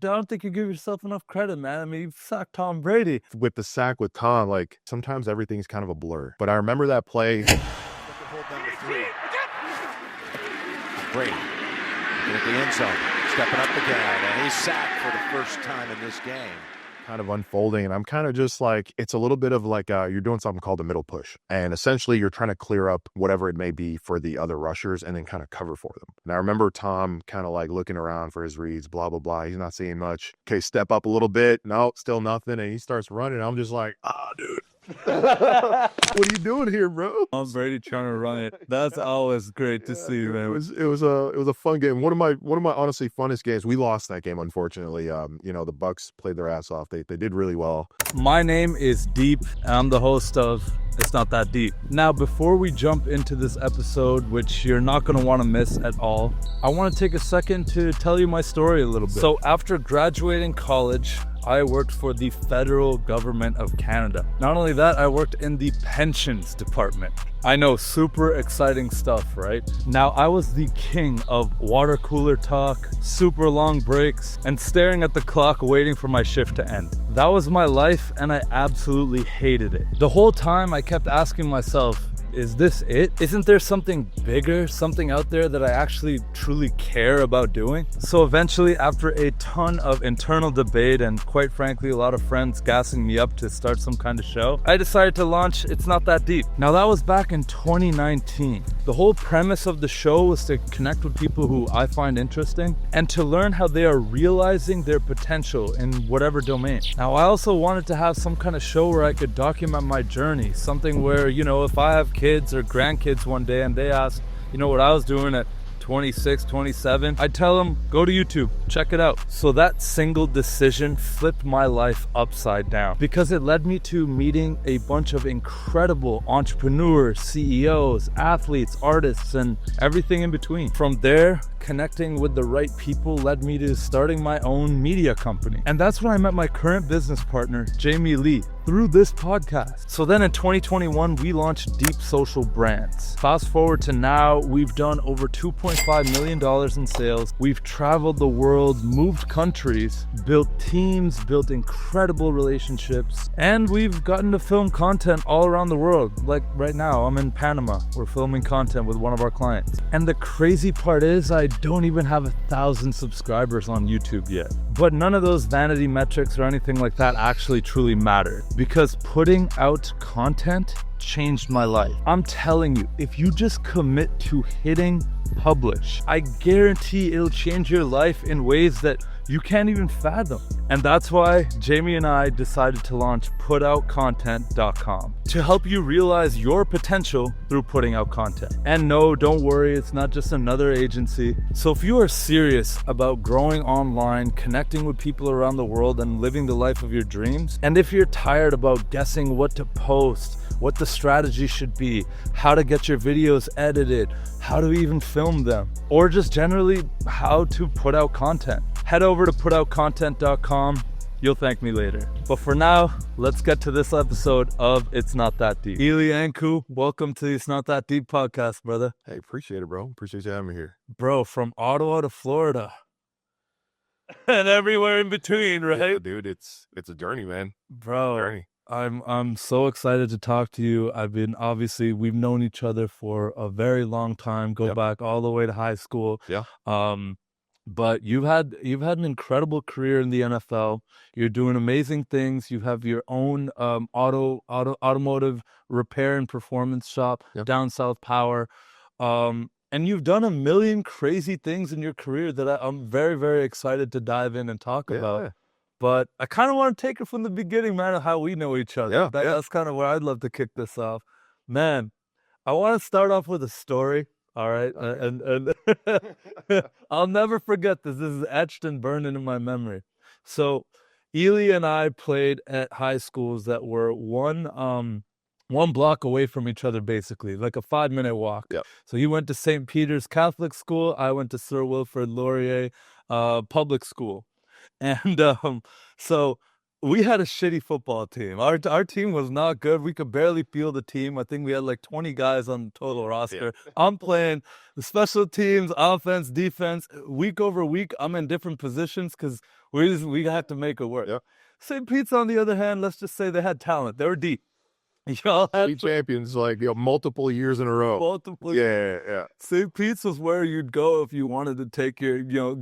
don't think you give yourself enough credit, man. I mean, you've sacked Tom Brady. With the sack with Tom, like, sometimes everything's kind of a blur. But I remember that play. Brady at the end zone, stepping up again, and he's sacked for the first time in this game. Kind of unfolding, and I'm kind of just like, it's a little bit of like you're doing something called a middle push, and essentially you're trying to clear up whatever it may be for the other rushers and then kind of cover for them. And I remember Tom kind of like looking around for his reads, blah blah blah, he's not seeing much. Okay, step up a little bit, no, still nothing, and he starts running. I'm just like, dude. What are you doing here, bro? Tom Brady trying to run it. That's always great to see, man. It was a fun game. One of my honestly funnest games. We lost that game, unfortunately. The Bucks played their ass off. They did really well. My name is Deep, and I'm the host of It's Not That Deep. Now, before we jump into this episode, which you're not going to want to miss at all, I want to take a second to tell you my story a little bit. So after graduating college, I worked for the federal government of Canada. Not only that, I worked in the pensions department. I know, super exciting stuff, right? Now, I was the king of water cooler talk, super long breaks, and staring at the clock waiting for my shift to end. That was my life, and I absolutely hated it. The whole time I kept asking myself, is this it? Isn't there something bigger, something out there that I actually truly care about doing? So eventually, after a ton of internal debate and quite frankly, a lot of friends gassing me up to start some kind of show, I decided to launch It's Not That Deep. Now that was back in 2019. The whole premise of the show was to connect with people who I find interesting and to learn how they are realizing their potential in whatever domain. Now, I also wanted to have some kind of show where I could document my journey, something where, if I have kids or grandkids one day and they ask, what I was doing at 26, 27, I tell them, go to YouTube, check it out. So that single decision flipped my life upside down because it led me to meeting a bunch of incredible entrepreneurs, CEOs, athletes, artists, and everything in between. From there, connecting with the right people led me to starting my own media company. And that's when I met my current business partner, Jamie Lee, through this podcast. So then in 2021, we launched Deep Social Brands. Fast forward to now, we've done over $2.5 million in sales. We've traveled the world, moved countries, built teams, built incredible relationships, and we've gotten to film content all around the world. Like right now, I'm in Panama. We're filming content with one of our clients. And the crazy part is I don't even have 1,000 subscribers on YouTube yet. But none of those vanity metrics or anything like that actually truly mattered, because putting out content changed my life. I'm telling you, if you just commit to hitting publish, I guarantee it'll change your life in ways that you can't even fathom. And that's why Jamie and I decided to launch putoutcontent.com to help you realize your potential through putting out content. And no, don't worry, it's not just another agency. So if you are serious about growing online, connecting with people around the world, and living the life of your dreams, and if you're tired about guessing what to post, what the strategy should be, how to get your videos edited, how to even film them, or just generally how to put out content, head over to putoutcontent.com. You'll thank me later. But for now, let's get to this episode of It's Not That Deep. Eli Ankou, welcome to the It's Not That Deep podcast, brother. Hey, appreciate it, bro. Appreciate you having me here. Bro, from Ottawa to Florida. And everywhere in between, right? Yeah, dude, it's a journey, man. Bro, Journey. I'm so excited to talk to you. We've known each other for a very long time, go back all the way to high school. Yeah. But you've had an incredible career in the NFL. You're doing amazing things. You have your own automotive repair and performance shop down South Power. And you've done a million crazy things in your career that I'm very, very excited to dive in and talk about. Yeah. But I kind of want to take it from the beginning, man, of how we know each other. Yeah. That's kind of where I'd love to kick this off. Man, I want to start off with a story. All right. And I'll never forget this. This is etched and burned into my memory. So Eli and I played at high schools that were one block away from each other, basically, like a 5-minute walk. Yep. So he went to St. Peter's Catholic School. I went to Sir Wilfrid Laurier Public School. And so we had a shitty football team. Our team was not good. We could barely field the team. I think we had like 20 guys on the total roster. Yeah. I'm playing the special teams, offense, defense. Week over week, I'm in different positions because we had to make it work. Yeah. St. Pete's, on the other hand, let's just say they had talent. They were deep. Y'all had champions like multiple years in a row. multiple. Yeah. St. Pete's was where you'd go if you wanted to take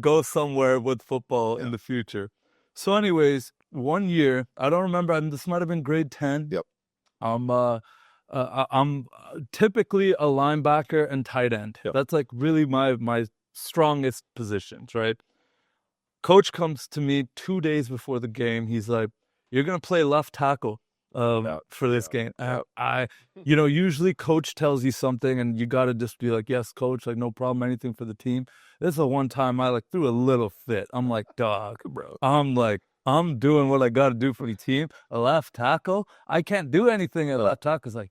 go somewhere with football in the future. So anyways, one year, I don't remember, this might have been grade 10. Yep. I'm typically a linebacker and tight end. Yep. That's like really my strongest positions, right? Coach comes to me 2 days before the game. He's like, "You're going to play left tackle for this game." Usually coach tells you something and you got to just be like, "Yes, coach, like no problem, anything for the team." This is the one time I like threw a little fit. I'm like, "Dog, bro." I'm doing what I got to do for the team. A left tackle? I can't do anything at left tackle. It's like,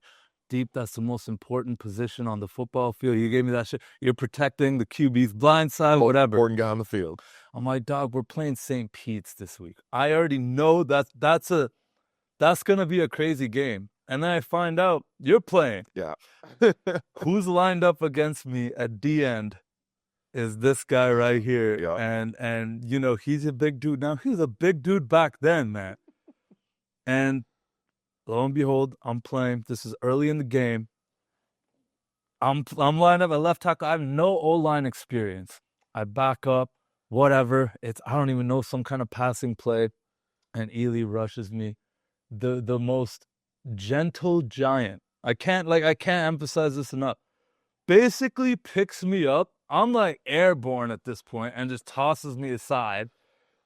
Deep, that's the most important position on the football field. You gave me that shit. You're protecting the QB's blind side, whatever. Important guy on the field. I'm like, dog, we're playing St. Pete's this week. I already know that's going to be a crazy game. And then I find out you're playing. Yeah. Who's lined up against me at D end is this guy right here. Yeah. And he's a big dude. Now, he was a big dude back then, man. And lo and behold, I'm playing. This is early in the game. I'm lined up at left tackle. I have no O-line experience. I back up, whatever. I don't even know, some kind of passing play. And Eli rushes me. The most gentle giant. I can't emphasize this enough. Basically picks me up. I'm like airborne at this point and just tosses me aside.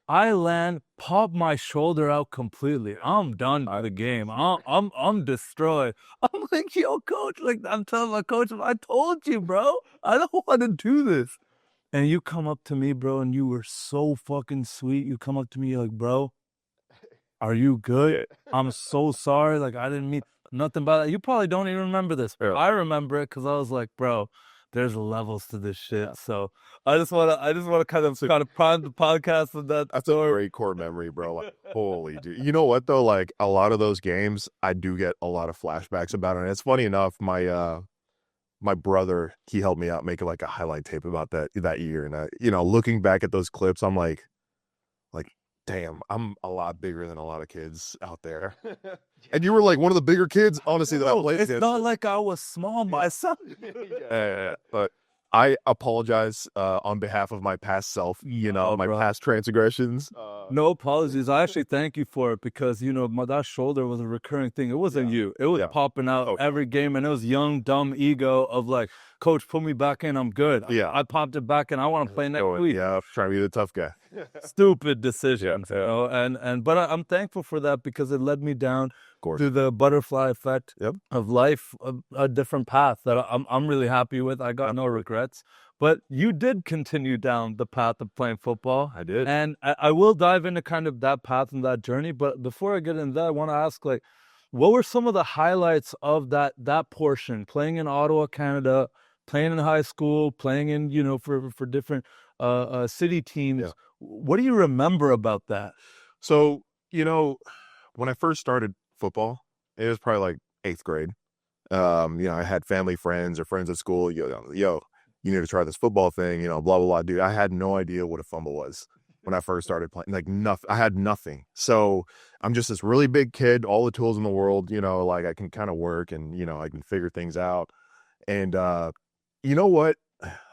I land, pop my shoulder out completely. I'm done by the game. I'm destroyed. I'm like, yo, coach, like I'm telling my coach, I told you, bro, I don't want to do this. And you come up to me, bro, and you were so fucking sweet. You come up to me, you're like, bro, are you good? I'm so sorry. Like, I didn't mean nothing by that. You probably don't even remember this. Yeah. I remember it because I was like, bro, there's levels to this shit. So I just want to kind of prime the podcast with that. That's a great core memory, bro. Like, holy dude. You know what though? Like a lot of those games, I do get a lot of flashbacks about it. And it's funny enough, my brother, he helped me out making like a highlight tape about that year. And looking back at those clips, I'm like, damn, I'm a lot bigger than a lot of kids out there. And you were like one of the bigger kids, honestly, that I played It's against. not like I was small myself. Yeah. But I apologize on behalf of my past self, my past transgressions. No apologies. I actually thank you for it because, that shoulder was a recurring thing. It wasn't you. It was popping out every game, and it was young, dumb ego of like, coach, put me back in. I'm good. Yeah. I popped it back in. I want to play next week. Yeah, trying to be the tough guy. Stupid decisions, but I'm thankful for that because it led me down course. to the butterfly effect Yep. of life, a different path that I'm really happy with. I got no regrets. But you did continue down the path of playing football. I did. And I will dive into kind of that path and that journey. But before I get into that, I want to ask, like, what were some of the highlights of that portion? Playing in Ottawa, Canada, playing in high school, playing in, for different city teams. Yeah. What do you remember about that? So, when I first started football, it was probably like 8th grade. I had family friends or friends at school. Yo, you need to try this football thing, blah, blah, blah. Dude, I had no idea what a fumble was when I first started playing. Like nothing. I had nothing. So I'm just this really big kid, all the tools in the world, like I can kind of work and, I can figure things out. And you know what?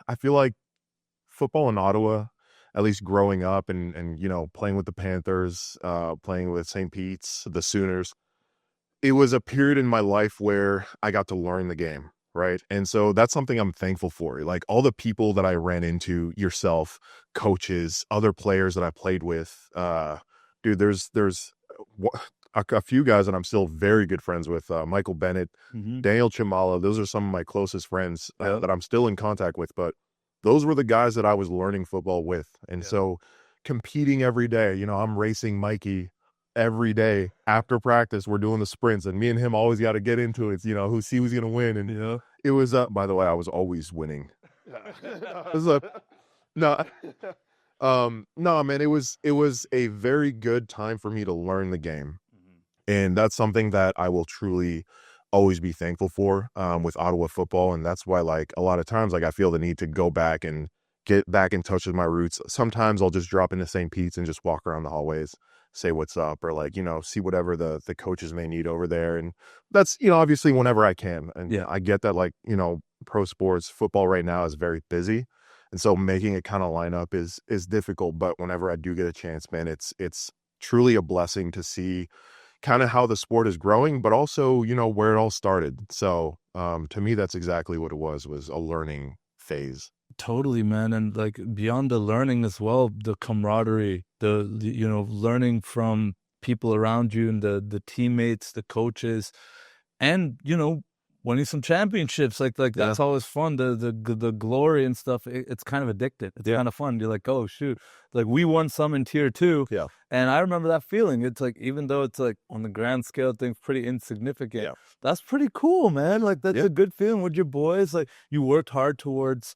I feel like football in Ottawa, at least growing up and playing with the Panthers, playing with St. Pete's, the Sooners, it was a period in my life where I got to learn the game, right? And so that's something I'm thankful for. Like all the people that I ran into, yourself, coaches, other players that I played with, dude, there's a few guys that I'm still very good friends with, Michael Bennett, Daniel Chimala. Those are some of my closest friends that I'm still in contact with, but those were the guys that I was learning football with. And so competing every day, I'm racing Mikey every day after practice. We're doing the sprints and me and him always got to get into it, who's going to win. And it was, by the way, I was always winning. It was no, No, man, it was a very good time for me to learn the game. And that's something that I will truly always be thankful for with Ottawa football. And that's why, like, a lot of times, like, I feel the need to go back and get back in touch with my roots. Sometimes I'll just drop into St. Pete's and just walk around the hallways, say what's up, or like, see whatever the coaches may need over there. And that's, obviously whenever I can. And Yeah. I get that, like, pro sports football right now is very busy. And so making it kind of line up is difficult. But whenever I do get a chance, man, it's truly a blessing to see kind of how the sport is growing, but also, where it all started. So to me, that's exactly what it was a learning phase. Totally, man. And like beyond the learning as well, the camaraderie, the learning from people around you and the teammates, the coaches, and winning some championships. Like that's always fun. The glory and stuff. It's kind of addictive. It's kind of fun. You're like, oh shoot, like we won some in tier 2. Yeah. And I remember that feeling. It's like, even though it's like on the grand scale, things pretty insignificant. Yeah. That's pretty cool, man. Like that's a good feeling with your boys. Like you worked hard towards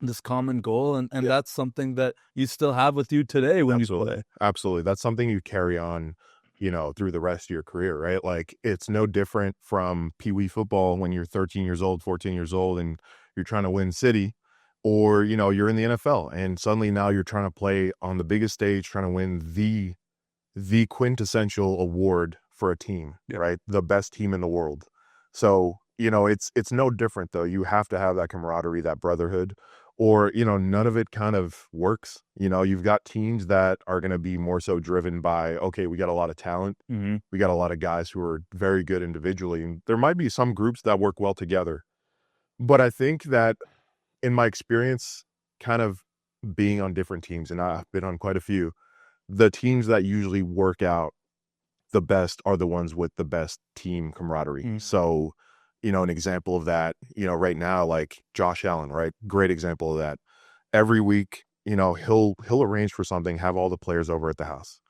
this common goal, and that's something that you still have with you today when you play. Absolutely. That's something you carry on, through the rest of your career, right? Like it's no different from Pee Wee football when you're 13 years old, 14 years old, and you're trying to win city, or, you're in the NFL and suddenly now you're trying to play on the biggest stage, trying to win the quintessential award for a team, right? The best team in the world. So, it's no different though. You have to have that camaraderie, that brotherhood, or, none of it kind of works. You've got teams that are going to be more so driven by, okay, we got a lot of talent. Mm-hmm. We got a lot of guys who are very good individually. And there might be some groups that work well together. But I think that in my experience, kind of being on different teams, and I've been on quite a few, the teams that usually work out the best are the ones with the best team camaraderie. Mm-hmm. So, an example of that, right now, like Josh Allen, right? Great example of that. Every week, he'll arrange for something, have all the players over at the house.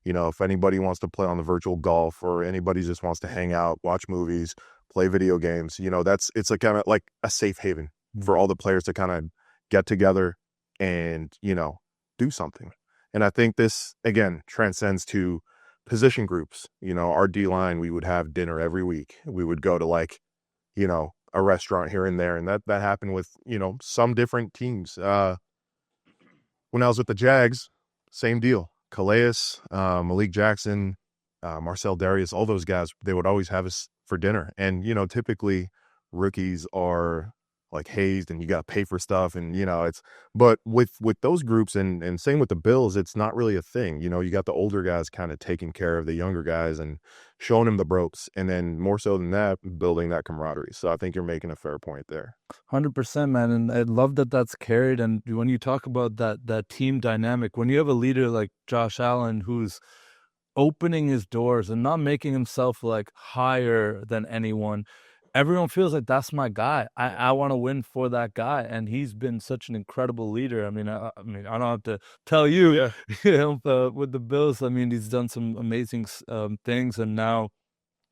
If anybody wants to play on the virtual golf, or anybody just wants to hang out, watch movies, play video games, it's like kind of like a safe haven for all the players to kind of get together and, do something. And I think this, again, transcends to position groups. Our D-line, we would have dinner every week. We would go to like, a restaurant here and there. And that happened with, some different teams. When I was with the Jags, same deal. Calais, Malik Jackson, Marcel Darius, all those guys, they would always have us for dinner. And, typically rookies are like hazed and you got to pay for stuff. And, but with those groups and same with the Bills, it's not really a thing. You got the older guys kind of taking care of the younger guys and showing them the ropes. And then more so than that, building that camaraderie. So I think you're making a fair point there. 100%, man. And I love that that's carried. And when you talk about that team dynamic, when you have a leader like Josh Allen, who's opening his doors and not making himself like higher than anyone, everyone feels like that's my guy. I want to win for that guy, and he's been such an incredible leader. I mean, I don't have to tell you, with the Bills. I mean, he's done some amazing things, and now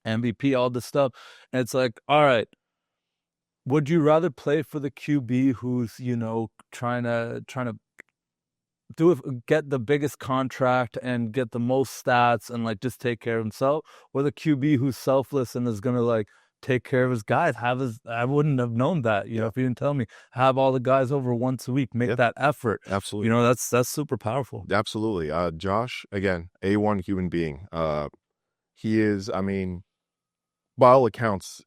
MVP, all this stuff. And it's like, all right, would you rather play for the QB who's trying to get the biggest contract and get the most stats and like just take care of himself, or the QB who's selfless and is gonna like take care of his guys, I wouldn't have known that, if you didn't tell me, have all the guys over once a week, make that effort. Absolutely. That's super powerful. Absolutely. Josh, again, A1 human being. He is, I mean, by all accounts,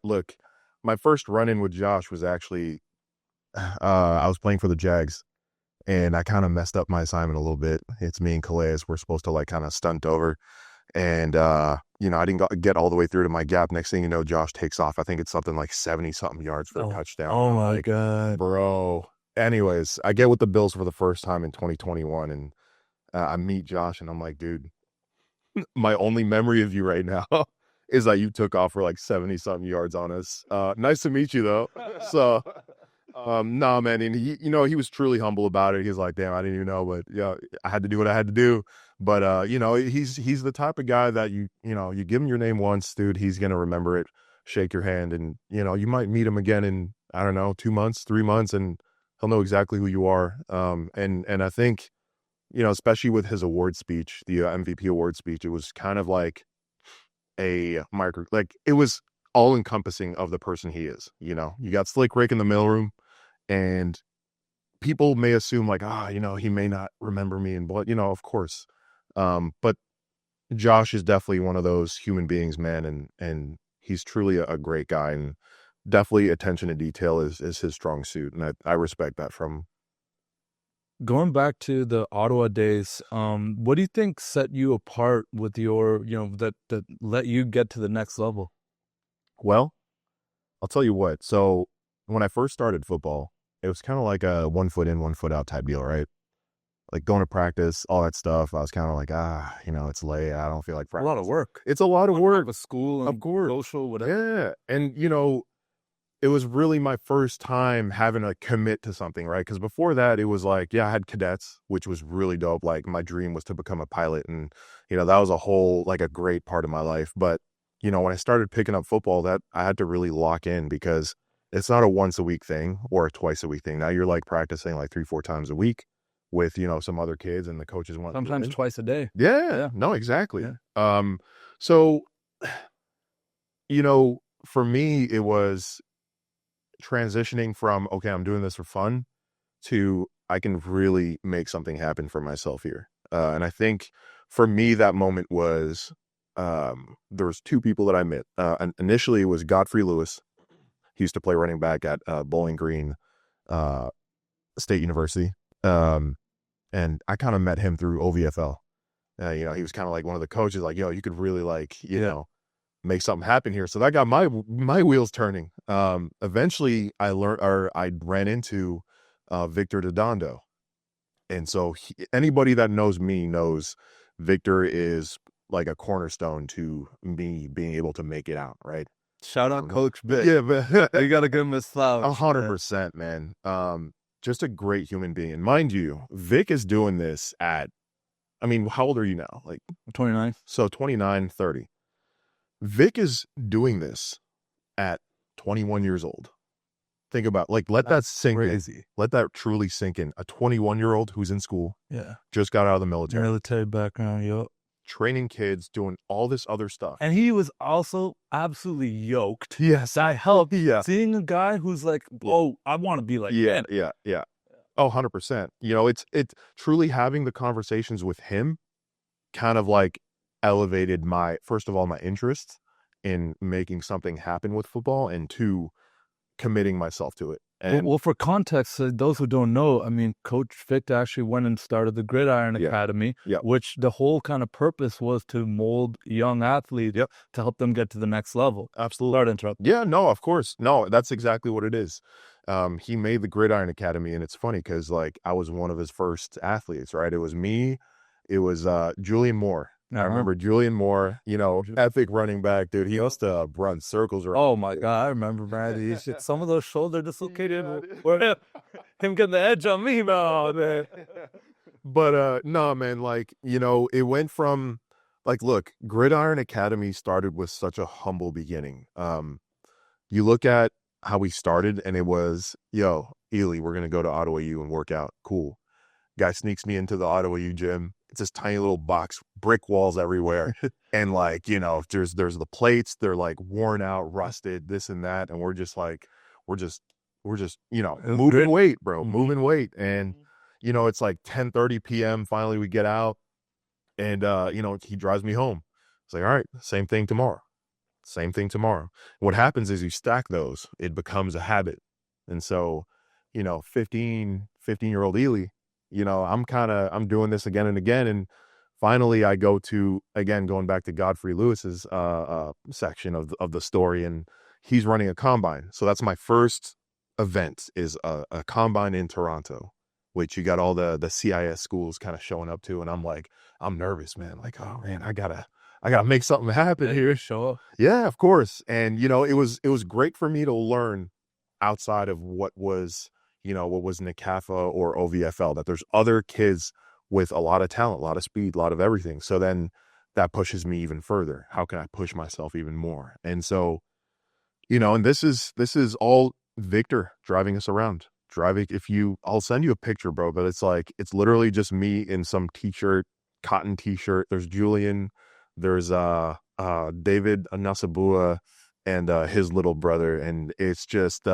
look, my first run-in with Josh was actually, I was playing for the Jags and I kind of messed up my assignment a little bit. It's me and Calais. We're supposed to like kind of stunt over. And, I didn't get all the way through to my gap. Next thing you know, Josh takes off. I think it's something like 70-something yards for a touchdown. Oh, my God. Bro. Anyways, I get with the Bills for the first time in 2021, and I meet Josh, and I'm like, dude, my only memory of you right now is that you took off for like 70-something yards on us. Nice to meet you, though. So, no, man, and he, he was truly humble about it. He's like, damn, I didn't even know, but yeah, I had to do what I had to do. But, he's the type of guy that you give him your name once, dude, he's going to remember it, shake your hand. And, you might meet him again in, I don't know, 2 months, 3 months, and he'll know exactly who you are. And I think especially with his award speech, the MVP award speech, it was kind of like a micro, like it was all encompassing of the person he is. You got Slick Rick in the mailroom, and people may assume like, he may not remember me, and but of course. But Josh is definitely one of those human beings, man, and he's truly a great guy, and definitely attention to detail is his strong suit, and I respect that from him. Going back to the Ottawa days, what do you think set you apart with your, that let you get to the next level? Well, I'll tell you what. So when I first started football, it was kind of like a 1 foot in, 1 foot out type deal, right? Like going to practice, all that stuff. I was kind of like, it's late. I don't feel like practice. A lot of work. It's a lot of work. With school and of course. Social, whatever. Yeah. And, it was really my first time having to commit to something, right? Because before that, it was like, I had cadets, which was really dope. Like my dream was to become a pilot. And, that was a whole, like a great part of my life. But, when I started picking up football, that I had to really lock in because it's not a once a week thing or a twice a week thing. Now you're like practicing like 3-4 times a week with, some other kids, and the coaches want sometimes twice a day. Yeah. No, exactly. Yeah. So, for me, it was transitioning from, okay, I'm doing this for fun to I can really make something happen for myself here. And I think for me, that moment was, there was 2 people that I met. And initially it was Godfrey Lewis. He used to play running back at Bowling Green State University. And I kind of met him through OVFL. He was kind of like one of the coaches, like, you could really like, make something happen here. So that got my wheels turning. Eventually I ran into Victor Dodondo. And so anybody that knows me knows Victor is like a cornerstone to me being able to make it out, right? Shout out Coach Vic. Yeah, man. You got to give him his flowers. 100%, man. Just a great human being. And mind you, Vic is doing this at, how old are you now? Like 29. So 29, 30. Vic is doing this at 21 years old. Think about, like, let that sink in. Let that truly sink in. A 21-year-old who's in school, just got out of the military. Military background, yep. Training kids, doing all this other stuff. And he was also absolutely yoked. Yes. That helped. Yeah. Seeing a guy who's like, I want to be like that. Yeah. Oh, 100%. It's truly having the conversations with him kind of like elevated first of all, my interest in making something happen with football, and 2, committing myself to it. And well, for context, those who don't know, Coach Vic actually went and started the Gridiron Academy, which the whole kind of purpose was to mold young athletes to help them get to the next level. Absolutely. Sorry to interrupt. Yeah, no, of course. No, that's exactly what it is. He made the Gridiron Academy, and it's funny because like I was one of his first athletes, right? It was me. It was Julian Moore. I remember Julian Moore, epic running back, dude. He used to run circles around. Oh my God, I remember, man. Some of those shoulder dislocated. Him getting the edge on me, man. But no, man, like, it went from like, look, Gridiron Academy started with such a humble beginning. You look at how we started, and it was, Eli, we're gonna go to Ottawa U and work out. Cool. Guy sneaks me into the Ottawa U gym. It's this tiny little box, brick walls everywhere. And like, there's the plates, they're like worn out, rusted, this and that. And we're just moving weight, bro, moving weight. And, it's like 10:30 PM. Finally we get out, and, he drives me home. It's like, all right, same thing tomorrow. What happens is you stack those, it becomes a habit. And so, 15-year-old Eli, I'm doing this again and again. And finally I go to, again, going back to Godfrey Lewis's section of the story, and he's running a combine. So that's my first event, is a combine in Toronto, which you got all the CIS schools kind of showing up to. And I'm like, I'm nervous, man. Like, oh man, I gotta make something happen here. Sure. Yeah, of course. And, it was great for me to learn outside of what was NCAFA or OVFL, that there's other kids with a lot of talent, a lot of speed, a lot of everything. So then that pushes me even further. How can I push myself even more? And so, and this is all Victor driving us around. driving. I'll send you a picture, bro, but it's literally just me in some t-shirt, cotton t-shirt. There's Julian, there's David Anasabua, and his little brother, and it's just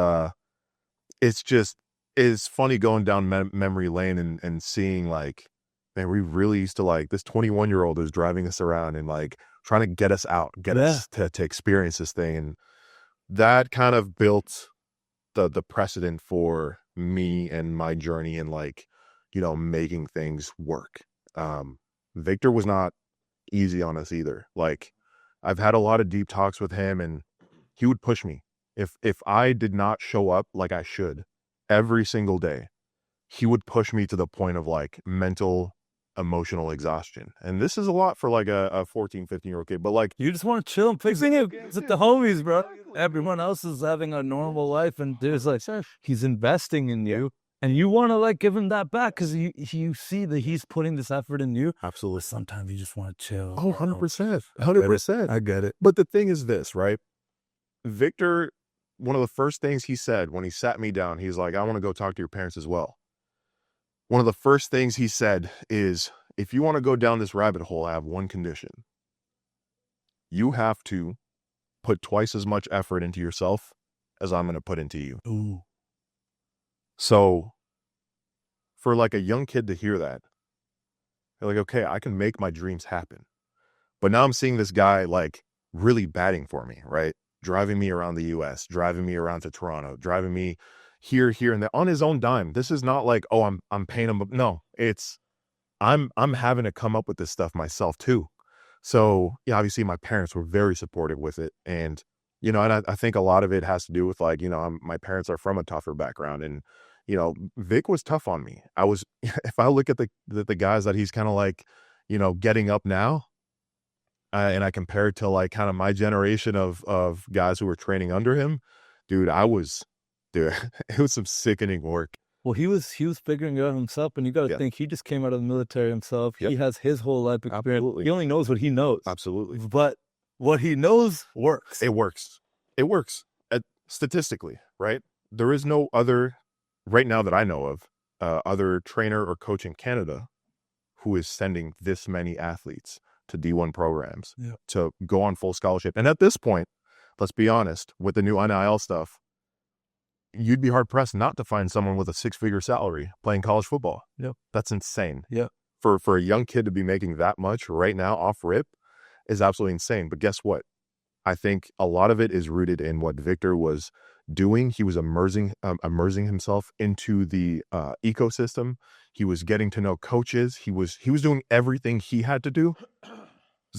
it's funny going down memory lane and seeing like, man, we really used to like this 21-year-old is driving us around and like trying to get us out, get us to experience this thing, and that kind of built the precedent for me and my journey and like, making things work. Victor was not easy on us either. Like, I've had a lot of deep talks with him, and he would push me. If I did not show up like I should every single day, he would push me to the point of like mental, emotional exhaustion. And this is a lot for like a 14, 15-year-old kid, but like, you just want to chill and fix it with the homies, bro. Everyone else is having a normal life, and there's like, he's investing in you, and you want to like give him that back because you see that he's putting this effort in you. Absolutely. Sometimes you just want to chill. Oh, 100%. 100%. I get it. But the thing is this, right? Victor, one of the first things he said when he sat me down, he's like, I want to go talk to your parents as well. One of the first things he said is, if you want to go down this rabbit hole, I have one condition. You have to put twice as much effort into yourself as I'm going to put into you. Ooh. So for like a young kid to hear that, they're like, okay, I can make my dreams happen. But now I'm seeing this guy like really batting for me, right? Driving me around the US, driving me around to Toronto, driving me here and there on his own dime. This is not like, oh, I'm paying him. No, it's I'm having to come up with this stuff myself too. So yeah, obviously my parents were very supportive with it. And, and I think a lot of it has to do with like, my parents are from a tougher background, and, Vic was tough on me. If I look at the guys that he's kind of like, getting up now, and I compare it to like kind of my generation of guys who were training under him, dude, it was some sickening work. Well, he was figuring it out himself, and you got to think he just came out of the military himself. Yep. He has his whole life experience. Absolutely. He only knows what he knows. Absolutely. But what he knows works. It works. It works. Statistically, right? There is no other, right now that I know of, other trainer or coach in Canada who is sending this many athletes to D1 programs to go on full scholarship. And at this point, let's be honest, with the new NIL stuff, you'd be hard pressed not to find someone with a 6-figure salary playing college football. Yep. That's insane. Yeah. For a young kid to be making that much right now off rip is absolutely insane. But guess what? I think a lot of it is rooted in what Victor was doing. He was immersing himself into the ecosystem. He was getting to know coaches. He was doing everything he had to do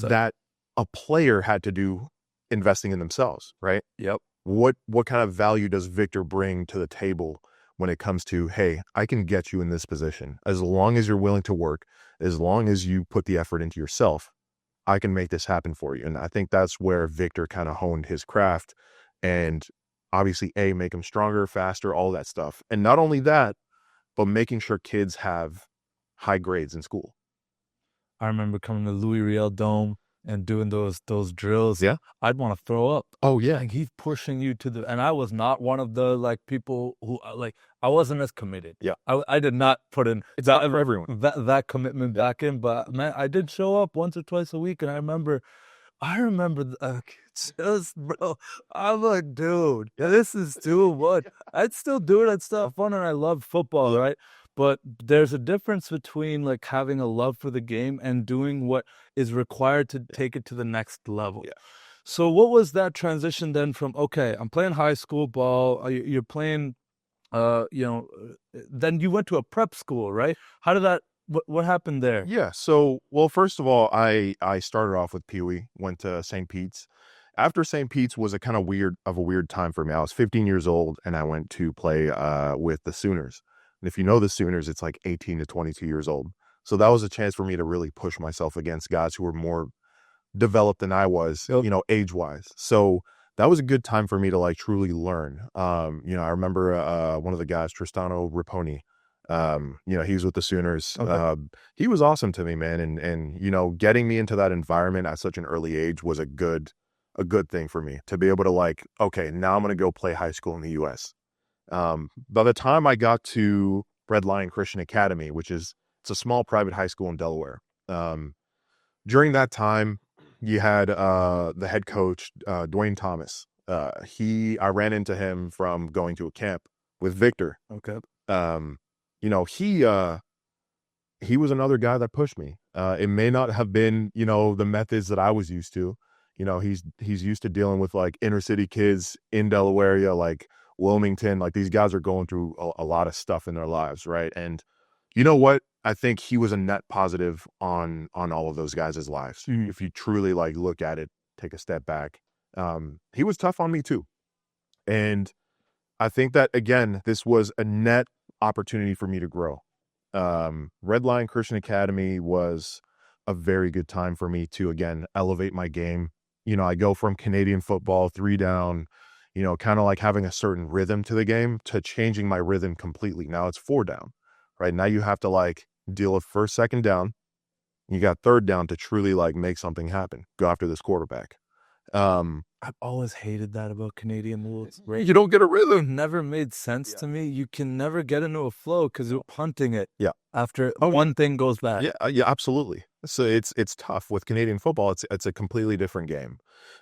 that a player had to do, investing in themselves, right? Yep. What kind of value does Victor bring to the table when it comes to, hey, I can get you in this position as long as you're willing to work, as long as you put the effort into yourself, I can make this happen for you. And I think that's where Victor kind of honed his craft, and obviously make him stronger, faster, all that stuff. And not only that, but making sure kids have high grades in school. I remember coming to Louis Riel Dome and doing those drills. Yeah. I'd want to throw up. Oh yeah. Like, he's pushing you to and I was not one of the like people who like, I wasn't as committed. Yeah. I did not put in. It's not for everyone. That commitment back in, but man, I did show up once or twice a week, and I remember just, bro, I'm like, dude, this is too much. I'd still do it. I'd still have fun, and I love football, right? But there's a difference between like having a love for the game and doing what is required to take it to the next level. Yeah. So what was that transition then from, okay, I'm playing high school ball, you're playing, then you went to a prep school, right? How did that, what happened there? Yeah. So, well, first of all, I started off with Pee Wee, went to St. Pete's. After St. Pete's was a kind of weird time for me. I was 15 years old, and I went to play with the Sooners. And if you know the Sooners, it's like 18 to 22 years old. So that was a chance for me to really push myself against guys who were more developed than I was, age-wise. So that was a good time for me to like truly learn. I remember one of the guys, Tristano Ripponi, he was with the Sooners. Okay. He was awesome to me, man. And getting me into that environment at such an early age was a good thing for me to be able to like, okay, now I'm going to go play high school in the US. By the time I got to Red Lion Christian Academy, it's a small private high school in Delaware. During that time, you had the head coach, Dwayne Thomas. I ran into him from going to a camp with Victor. Okay. He was another guy that pushed me. It may not have been, the methods that I was used to. He's used to dealing with like inner city kids in Delaware, like Wilmington. Like these guys are going through a lot of stuff in their lives, right? And you know what? I think he was a net positive on all of those guys' lives. Mm. If you truly like look at it, take a step back. He was tough on me too. And I think that, again, this was a net opportunity for me to grow. Red Lion Christian Academy was a very good time for me to, again, elevate my game. I go from Canadian football, 3 down, kind of like having a certain rhythm to the game, to changing my rhythm completely. Now it's 4 down, right? Now you have to like deal with first, second down. You got 3rd down to truly like make something happen. Go after this quarterback. I've always hated that about Canadian rules. Right? You don't get a It rhythm. never made sense to me. You can never get into a flow because you're punting it. Yeah. After one thing goes bad. Yeah, absolutely. So it's tough with Canadian football. It's a completely different game.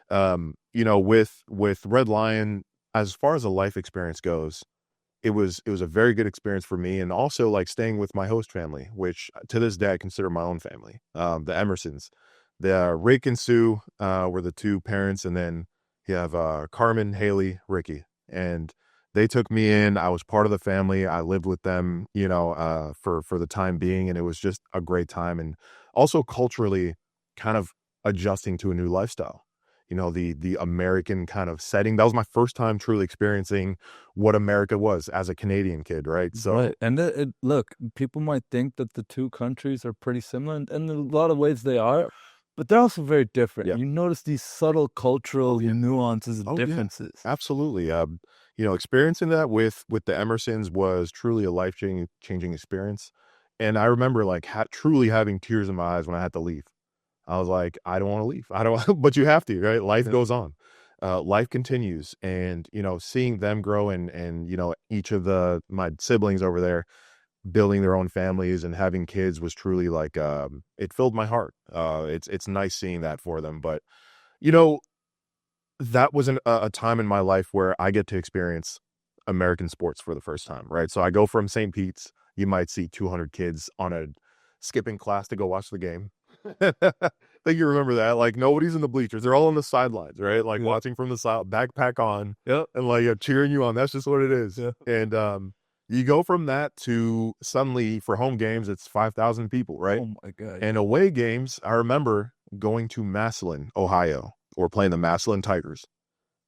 With Red Lion, as far as a life experience goes, it was a very good experience for me, and also like staying with my host family, which to this day I consider my own family. The Emersons, the Rick and Sue were the 2 parents, and then you have Carmen, Haley, Ricky, and they took me in. I was part of the family. I lived with them, for the time being, and it was just a great time. And also culturally, kind of adjusting to a new lifestyle. The American kind of setting. That was my first time truly experiencing what America was as a Canadian kid, right? So, right. And look, people might think that the 2 countries are pretty similar, and in a lot of ways they are, but they're also very different. Yeah. You notice these subtle cultural nuances and differences. Yeah, absolutely. Experiencing that with the Emersons was truly a life-changing experience. And I remember like truly having tears in my eyes when I had to leave. I was like, I don't want to leave. I don't, but you have to, right? Life goes on. Life continues. And, seeing them grow and each of my siblings over there building their own families and having kids was truly like, it filled my heart. It's nice seeing that for them. But, that was a time in my life where I get to experience American sports for the first time, right? So I go from St. Pete's, you might see 200 kids on a skipping class to go watch the game. I think you remember that. Like nobody's in the bleachers. They're all on the sidelines, right? Like watching from the side, backpack on, and like cheering you on. That's just what it is. Yeah. And you go from that to suddenly for home games, it's 5,000 people, right? Oh my God. And away games, I remember going to Massillon, Ohio, or playing the Massillon Tigers.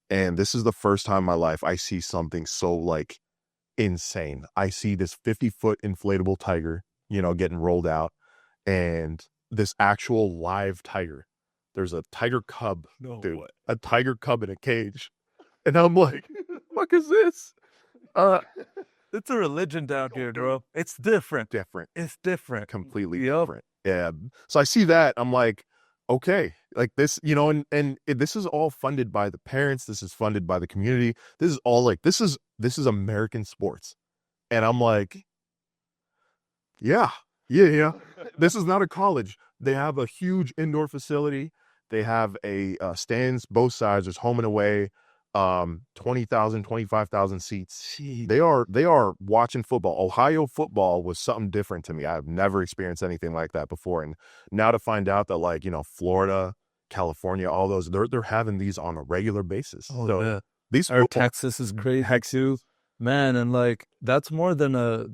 And this is the first time in my life I see something so like insane. I see this 50-foot inflatable tiger, getting rolled out, and this actual live tiger. There's a tiger cub, dude. What? A tiger cub in a cage. And I'm like, what is this? It's a religion down here, bro. It's different. It's different. Completely different. Yeah. So I see that. I'm like, okay, like this, and this is all funded by the parents. This is funded by the community. This is all like, this is American sports. And I'm like, yeah. This is not a college. They have a huge indoor facility. They have a stands, both sides. There's home and away, 20,000, 25,000 seats. Jeez. They are watching football. Ohio football was something different to me. I've never experienced anything like that before. And now to find out that like, Florida, California, all those, they're having these on a regular basis. Oh, so yeah. These Texas is crazy too. Man, and like that's more than a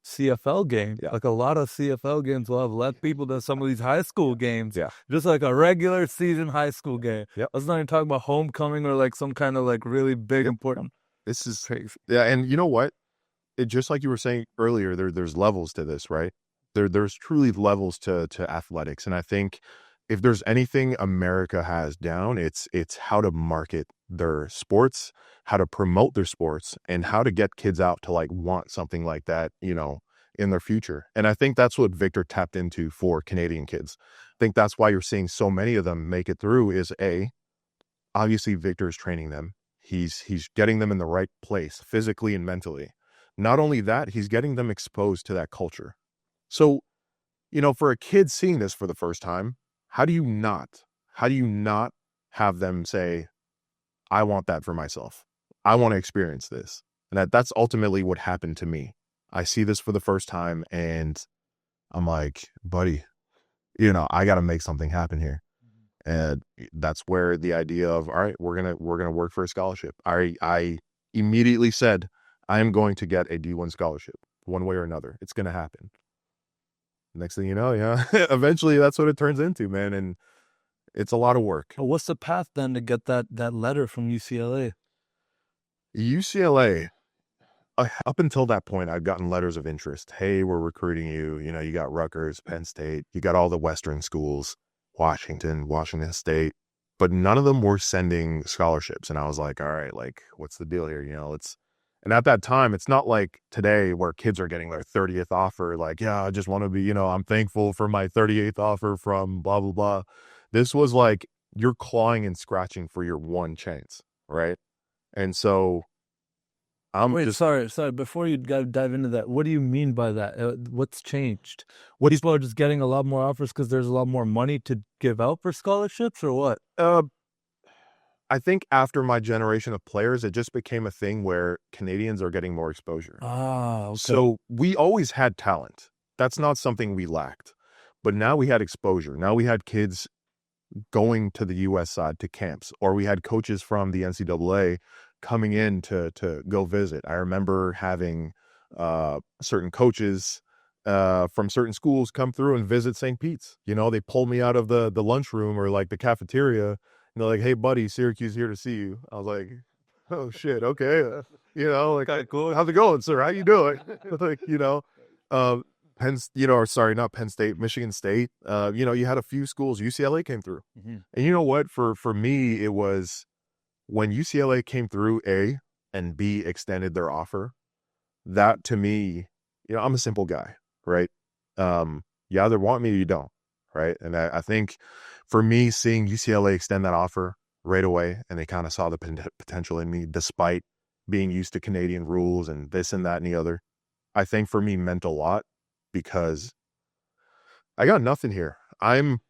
CFL game. Yeah. Like a lot of CFL games will have less people than some of these high school games. Yeah. Just like a regular season high school game. Yep. Let's not even talk about homecoming or like some kind of like really big important. This is crazy. Yeah, and you know what? It just like you were saying earlier, there's levels to this, right? There's truly levels to athletics, and I think if there's anything America has down, it's how to market their sports, how to promote their sports, and how to get kids out to like want something like that, in their future. And I think that's what Victor tapped into for Canadian kids. I think that's why you're seeing so many of them make it through is obviously Victor is training them. He's getting them in the right place physically and mentally. Not only that, he's getting them exposed to that culture. So, for a kid seeing this for the first time, how do you not have them say, I want that for myself. I want to experience this. And that's ultimately what happened to me. I see this for the first time and I'm like, buddy, I got to make something happen here. And that's where the idea of, all right, we're going to work for a scholarship. I immediately said, I am going to get a D1 scholarship one way or another. It's going to happen. Next thing you know, eventually that's what it turns into, man. And it's a lot of work. Well, what's the path then to get that letter from UCLA? UCLA, up until that point, I've gotten letters of interest. Hey, we're recruiting you. You got Rutgers, Penn State. You got all the Western schools, Washington State. But none of them were sending scholarships. And I was like, all right, like, what's the deal here? And at that time, it's not like today where kids are getting their 30th offer. Like, yeah, I just want to be, I'm thankful for my 38th offer from blah, blah, blah. This was like you're clawing and scratching for your one chance, right? And so sorry. Before you dive into that, what do you mean by that? What's changed? People are just getting a lot more offers because there's a lot more money to give out for scholarships, or what? I think after my generation of players, it just became a thing where Canadians are getting more exposure. Okay. So we always had talent. That's not something we lacked. But now we had exposure. Now we had kids going to the U.S. side to camps, or we had coaches from the NCAA coming in to go visit. I remember having certain coaches from certain schools come through and visit St. Pete's. They pulled me out of the lunchroom or like the cafeteria. And they're like, hey, buddy, Syracuse here to see you. I was like, oh, shit, okay. Like, cool. How's it going, sir? How you doing? Not Penn State, Michigan State. You had a few schools. UCLA came through. Mm-hmm. And you know what? For me, it was when UCLA came through, A, and B, extended their offer. That, to me, I'm a simple guy, right? You either want me or you don't, right? And I think for me, seeing UCLA extend that offer right away, and they kind of saw the potential in me, despite being used to Canadian rules and this and that and the other, I think for me meant a lot because I got nothing here. I'm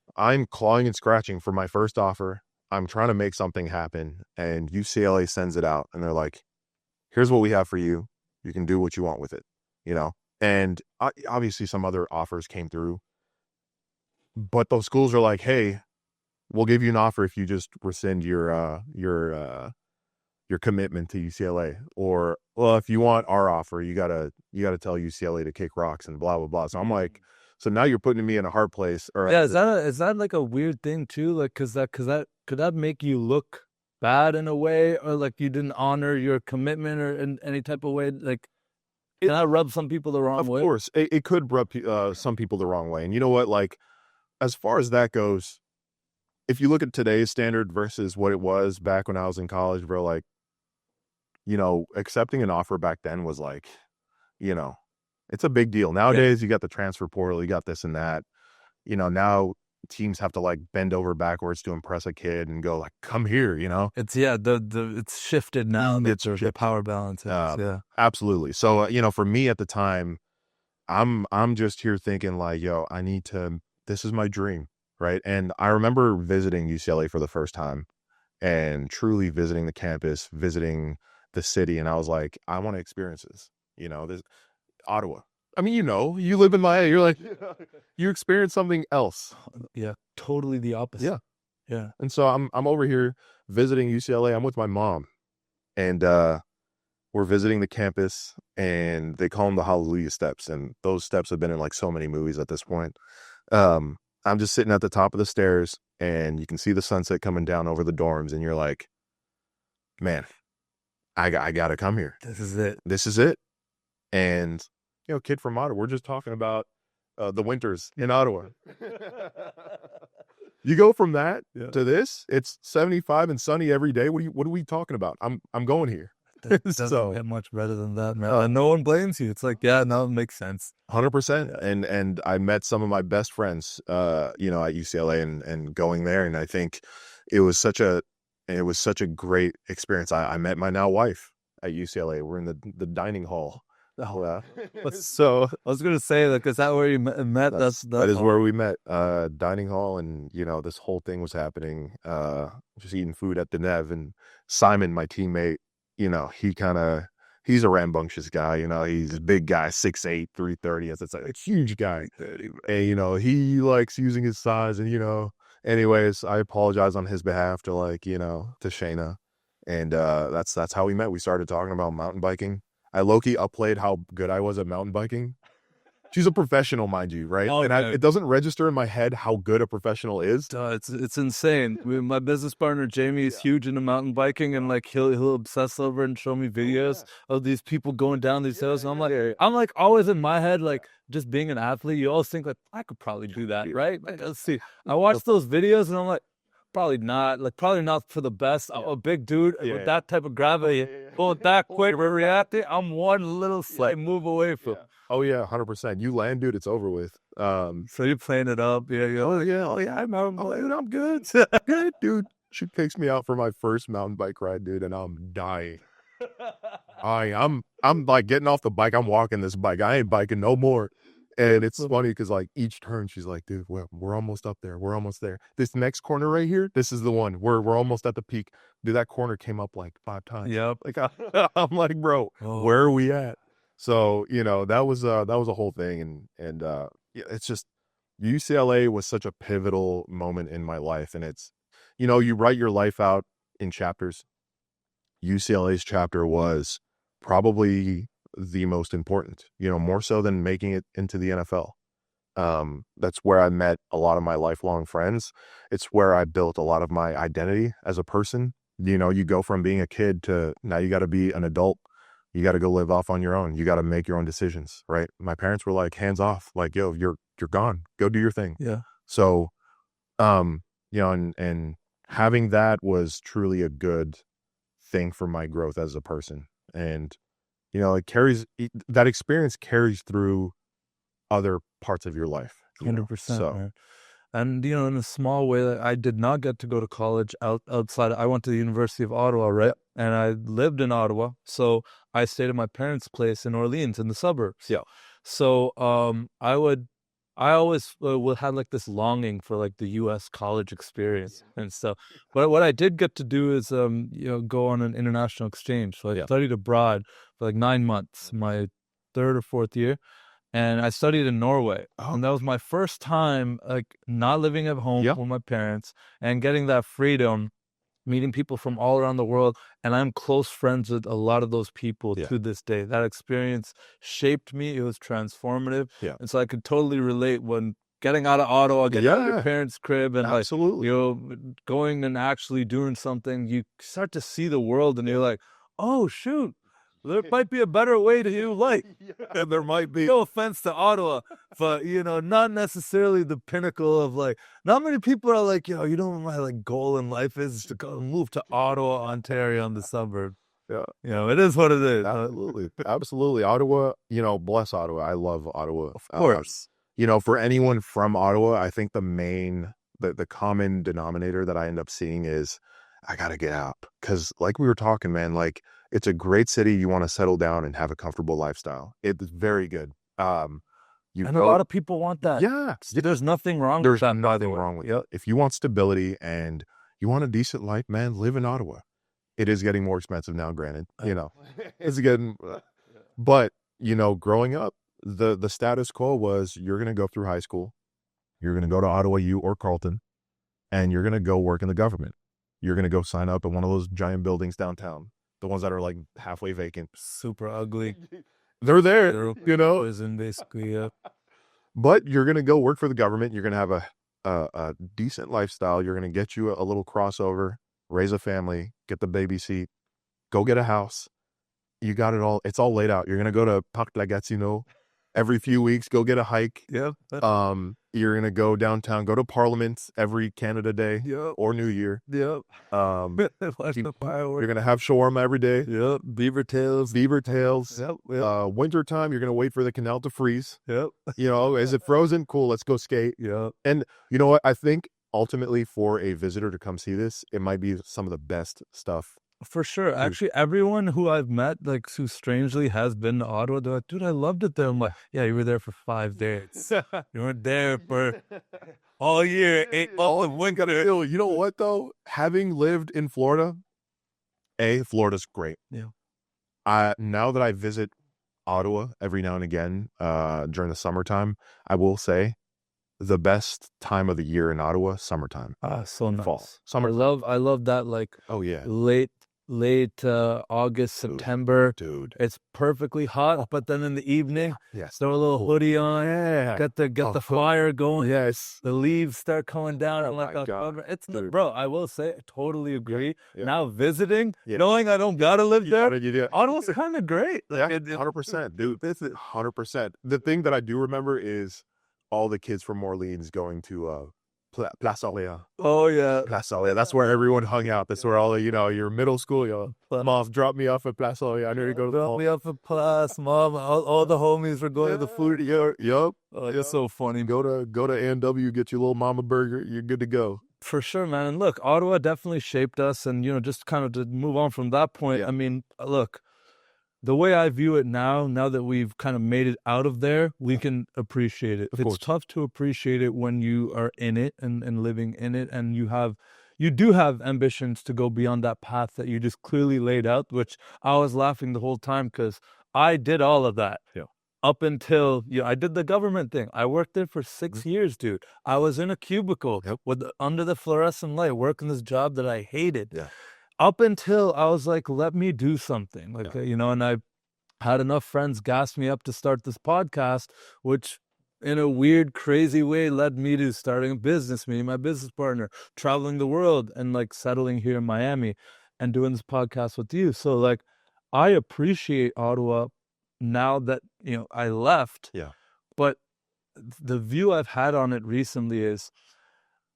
clawing and scratching for my first offer. I'm trying to make something happen, and UCLA sends it out, and they're like, here's what we have for you. You can do what you want with it, And obviously some other offers came through, but those schools are like, hey, we'll give you an offer if you just rescind your commitment to UCLA, or, well, if you want our offer, you gotta tell UCLA to kick rocks and blah, blah, blah. So I'm like, so now you're putting me in a hard place. Or is that like a weird thing too? Like, cause could that make you look bad in a way, or like you didn't honor your commitment, or in any type of way? Like, can that rub some people the wrong way? Of course, it could rub some people the wrong way. And you know what? Like, as far as that goes, if you look at today's standard versus what it was back when I was in college, bro, like, accepting an offer back then was like, it's a big deal. Nowadays, You got the transfer portal, you got this and that. Now teams have to like bend over backwards to impress a kid and go like, come here, It's it's shifted now. It's the power balance. Absolutely. So, for me at the time, I'm just here thinking like, yo, this is my dream. Right. And I remember visiting UCLA for the first time and truly visiting the campus, visiting the city. And I was like, I want to experience this, this Ottawa. I mean, you live in Miami, you're like, you experience something else. Yeah. Totally the opposite. Yeah. Yeah. And so I'm over here visiting UCLA. I'm with my mom, and we're visiting the campus, and they call them the Hallelujah Steps. And those steps have been in like so many movies at this point. I'm just sitting at the top of the stairs, and you can see the sunset coming down over the dorms, and you're like, man, I got to come here. This is it. This is it. And, kid from Ottawa, we're just talking about the winters in Ottawa. You go from that to this, it's 75 and sunny every day. What are we talking about? I'm going here. That doesn't get much better than that, man. No one blames you. It's like, yeah, no, it makes sense. 100%. And I met some of my best friends, at UCLA and going there. And I think it was such an And it was such a great experience. I met my now wife at UCLA. We're in the dining hall. Oh, Yeah. so I was gonna say, like, is that where you met? That is where we met, dining hall, and this whole thing was happening. Just eating food at the Nev, and Simon, my teammate, he's a rambunctious guy. He's a big guy, 6'8", 330. It's like a huge guy, and he likes using his size, and anyways, I apologize on his behalf to to Shayna, and that's how we met. We started talking about mountain biking. I low-key upplayed how good I was at mountain biking. She's a professional, mind you, right? Oh, and it doesn't register in my head how good a professional is. It's insane. My business partner Jamie is huge into mountain biking, and like he'll obsess over and show me videos of these people going down these hills. And I'm like always in my head, like just being an athlete, you always think like I could probably do that, right? Like, let's see. I watch those videos and I'm like, probably not for the best. I'm a big dude with that type of gravity. Going that quick, reacting, I'm one little slight move away from. Oh yeah, 100%. You land, dude, it's over with. So you're playing it up, Oh yeah, I'm good. Good, dude. She takes me out for my first mountain bike ride, dude, and I'm dying. I'm like getting off the bike. I'm walking this bike. I ain't biking no more. And it's funny because like each turn, she's like, dude, we're almost up there. We're almost there. This next corner right here, this is the one. We're almost at the peak. Dude, that corner came up like 5 times. Yep. Like I'm like, bro, where are we at? So, that was a whole thing. And it's just UCLA was such a pivotal moment in my life. And it's, you write your life out in chapters. UCLA's chapter was probably the most important, more so than making it into the NFL. That's where I met a lot of my lifelong friends. It's where I built a lot of my identity as a person. You go from being a kid to now you got to be an adult. You got to go live off on your own. You got to make your own decisions, right? My parents were like, hands off, like, yo, you're gone. Go do your thing. Yeah. So, and having that was truly a good thing for my growth as a person. And, that experience carries through other parts of your life. 100%. So. Right? And, in a small way, I did not get to go to college outside. I went to the University of Ottawa, right? And I lived in Ottawa. So I stayed at my parents' place in Orleans in the suburbs. Yeah. So I always would have like this longing for like the U.S. college experience and stuff. But what I did get to do is, go on an international exchange. So I studied abroad for like 9 months, my 3rd or 4th year. And I studied in Norway. And that was my first time, like, not living at home with my parents and getting that freedom, meeting people from all around the world. And I'm close friends with a lot of those people to this day. That experience shaped me. It was transformative. Yeah. And so I could totally relate when getting out of Ottawa, getting out of your parents' crib and absolutely. like, going and actually doing something, you start to see the world and you're like, oh, shoot. There might be a better way to do life. And there might be. No offense to Ottawa, but, not necessarily the pinnacle of like, not many people are like, you know what my like goal in life is to go move to Ottawa, Ontario in the suburb. Yeah. It is what it is. Absolutely. Ottawa, bless Ottawa. I love Ottawa. Of course. For anyone from Ottawa, I think the common denominator that I end up seeing is I got to get out. Because like we were talking, man, like, it's a great city. You want to settle down and have a comfortable lifestyle. It's very good. And a lot of people want that. Yeah. There's nothing wrong with that. There's nothing wrong with it. If you want stability and you want a decent life, man, live in Ottawa. It is getting more expensive now, granted. It's getting... But, growing up, the status quo was you're going to go through high school. You're going to go to Ottawa U or Carleton. And you're going to go work in the government. You're going to go sign up in one of those giant buildings downtown. The ones that are like halfway vacant. Super ugly. They're there, Prison, basically, yeah. But you're going to go work for the government. You're going to have a decent lifestyle. You're going to get you a little crossover, raise a family, get the baby seat, go get a house. You got it all. It's all laid out. You're going to go to Parc la Gatineau every few weeks, go get a hike. Yeah. You're going to go downtown, go to Parliament every Canada Day or New Year. Yep. You're going to have shawarma every day. Yep. Beaver tails. Yep. Wintertime, you're going to wait for the canal to freeze. Yep. Is it frozen? Cool. Let's go skate. Yep. And you know what? I think ultimately for a visitor to come see this, it might be some of the best stuff. For sure. Actually, everyone who I've met, like, who strangely has been to Ottawa, they're like, dude, I loved it there. I'm like, yeah, you were there for 5 days. You weren't there for all year, all in one Gotta feel, you know what though? Having lived in Florida, Florida's great. Yeah. Now that I visit Ottawa every now and again, during the summertime, I will say the best time of the year in Ottawa, summertime. So nice. Fall. Summer. I love that, like, Oh yeah. late August, September. Dude. It's perfectly hot, but then in the evening, Yes. throw a little hoodie on, Yeah. get the fire going. Yes. The leaves start coming down. Oh I'm like, my God. it's Dude. bro. I will say, I totally agree. Yeah. Now visiting, Yeah. knowing I don't gotta live there, Yeah. Ottawa's kind of great. Like, 100%, dude. This is 100%. The thing that I do remember is all the kids from Orleans going to Place Orléans. Oh yeah, Place Orléans. That's where everyone hung out. That's where all your middle school, mom dropped me off at Place Orléans. I knew to go to the drop me off at Place, mom. All the homies were going to the food. Yup. Oh, you're so funny. Go to A&W, get your little mama burger. You're good to go. For sure, man. And look, Ottawa definitely shaped us. And, just kind of to move on from that point, Yeah. I mean, look, the way I view it now that we've kind of made it out of there, we can appreciate it. Of It's course. tough to appreciate it when you are in it and living in it, and you do have ambitions to go beyond that path that you just clearly laid out, which I was laughing the whole time because I did all of that. Yeah. Up until I did the government thing. I worked there for 6 years, dude. I was in a cubicle under the fluorescent light, working this job that I hated. Yeah. Up until I was like, let me do something. Like, and I had enough friends gas me up to start this podcast, which in a weird, crazy way led me to starting a business, me and my business partner, traveling the world and like settling here in Miami and doing this podcast with you. So like, I appreciate Ottawa now that, I left. Yeah. But the view I've had on it recently is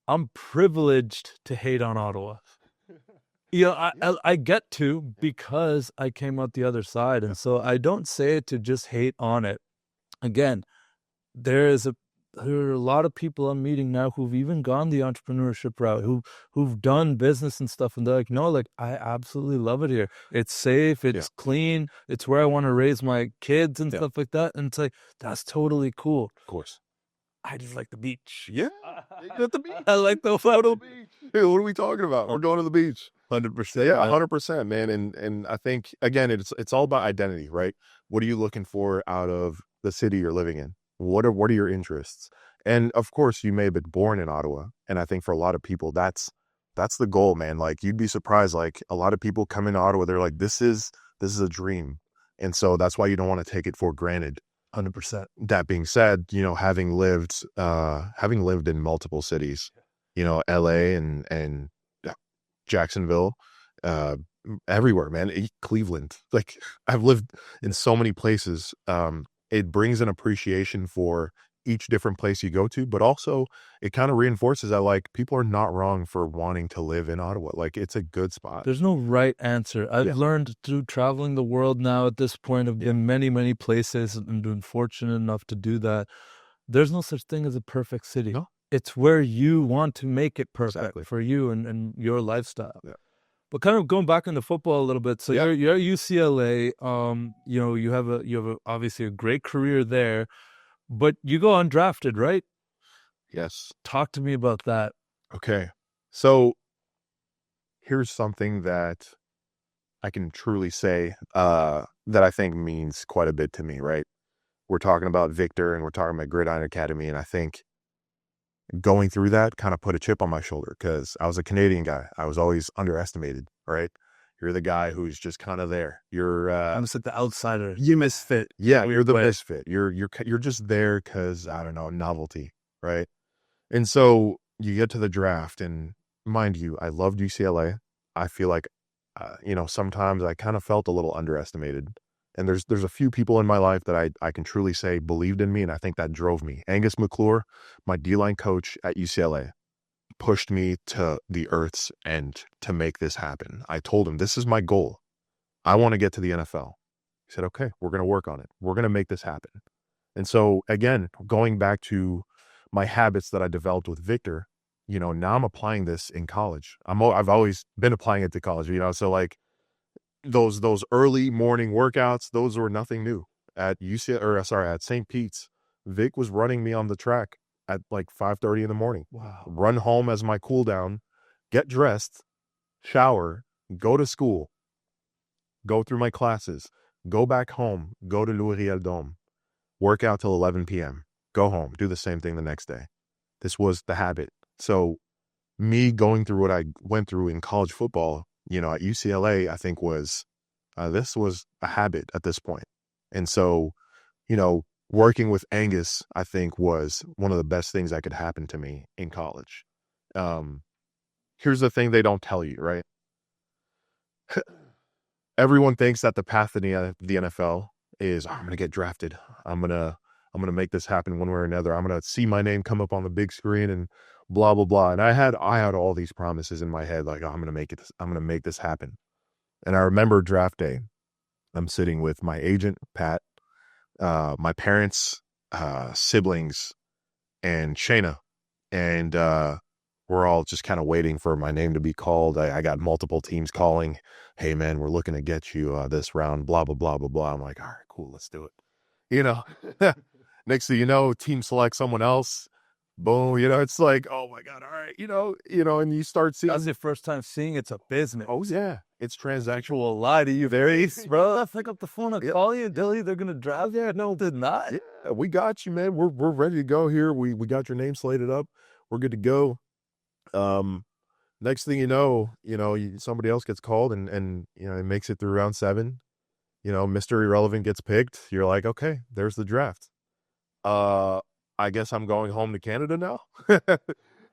I'm privileged to hate on Ottawa. I get to because I came out the other side. And so I don't say it to just hate on it. Again, there are a lot of people I'm meeting now who've even gone the entrepreneurship route, who've done business and stuff. And they're like, no, like, I absolutely love it here. It's safe. It's clean. It's where I want to raise my kids and stuff like that. And it's like, that's totally cool. Of course. I just like the beach. Yeah. At the beach. I like the photo beach. Hey, what are we talking about? We're going to the beach. 100%. Yeah, 100%, man. And I think, again, it's all about identity, right? What are you looking for out of the city you're living in? What are your interests? And of course, you may have been born in Ottawa. And I think for a lot of people, that's the goal, man. Like, you'd be surprised. Like, a lot of people come into Ottawa, they're like, this is a dream. And so that's why you don't want to take it for granted. 100%. That being said, having lived in multiple cities, LA and Jacksonville, everywhere, man. Cleveland. Like, I've lived in so many places. It brings an appreciation for each different place you go to, but also it kind of reinforces that, like, people are not wrong for wanting to live in Ottawa. Like, it's a good spot. There's no right answer. I've learned through traveling the world now at this point of in many, many places and been fortunate enough to do that. There's no such thing as a perfect city. No. It's where you want to make it perfect for you and your lifestyle. Yeah. But kind of going back into football a little bit. So you're at UCLA. You have obviously a great career there, but you go undrafted, right? Yes. Talk to me about that. Okay. So here's something that I can truly say that I think means quite a bit to me, right? We're talking about Victor and we're talking about Gridiron Academy, and I think going through that kind of put a chip on my shoulder because I was a Canadian guy. I was always underestimated, right? You're the guy who's just kind of there. You're I'm just like the outsider. You misfit. Yeah, you're the misfit. You're just there because, I don't know, novelty, right? And so you get to the draft, and mind you, I loved UCLA. I feel like, sometimes I kind of felt a little underestimated. And there's a few people in my life that I can truly say believed in me, and I think that drove me. Angus McClure, my D-line coach at UCLA, pushed me to the earth's end to make this happen. I told him, this is my goal. I want to get to the NFL. He said, okay, we're going to work on it. We're going to make this happen. And so, again, going back to my habits that I developed with Victor, now I'm applying this in college. I've always been applying it to college, so like those early morning workouts, those were nothing new. At at St. Pete's, Vic was running me on the track at like 5:30 in the morning. Wow. Run home as my cool down, get dressed, shower, go to school, go through my classes, go back home, go to Louis Dome, work out till 11 p.m., go home, do the same thing the next day. This was the habit. So me going through what I went through in college football, at UCLA, I think this was a habit at this point. And so, working with Angus, I think was one of the best things that could happen to me in college. Here's the thing they don't tell you, right? Everyone thinks that the path to the NFL is, I'm going to get drafted. I'm going to make this happen one way or another. I'm going to see my name come up on the big screen and blah, blah, blah. And I had all these promises in my head, like, I'm going to make it. I'm going to make this happen. And I remember draft day. I'm sitting with my agent, Pat, my parents, siblings, and Shayna. And we're all just kind of waiting for my name to be called. I got multiple teams calling. Hey, man, we're looking to get you this round, blah, blah, blah, blah, blah. I'm like, all right, cool, let's do it. Next thing you know, team select someone else. Boom, it's like, oh my God, all right, and you start seeing. That's your first time seeing it's a business. Oh, yeah. It's transactional. Will lie to you, bro. I pick up the phone and call you and tell you they're going to draft you. No, did not. Yeah, we got you, man. We're ready to go here. We got your name slated up. We're good to go. Next thing you know, somebody else gets called and it makes it through round 7. Mr. Irrelevant gets picked. You're like, okay, there's the draft. I guess I'm going home to Canada now.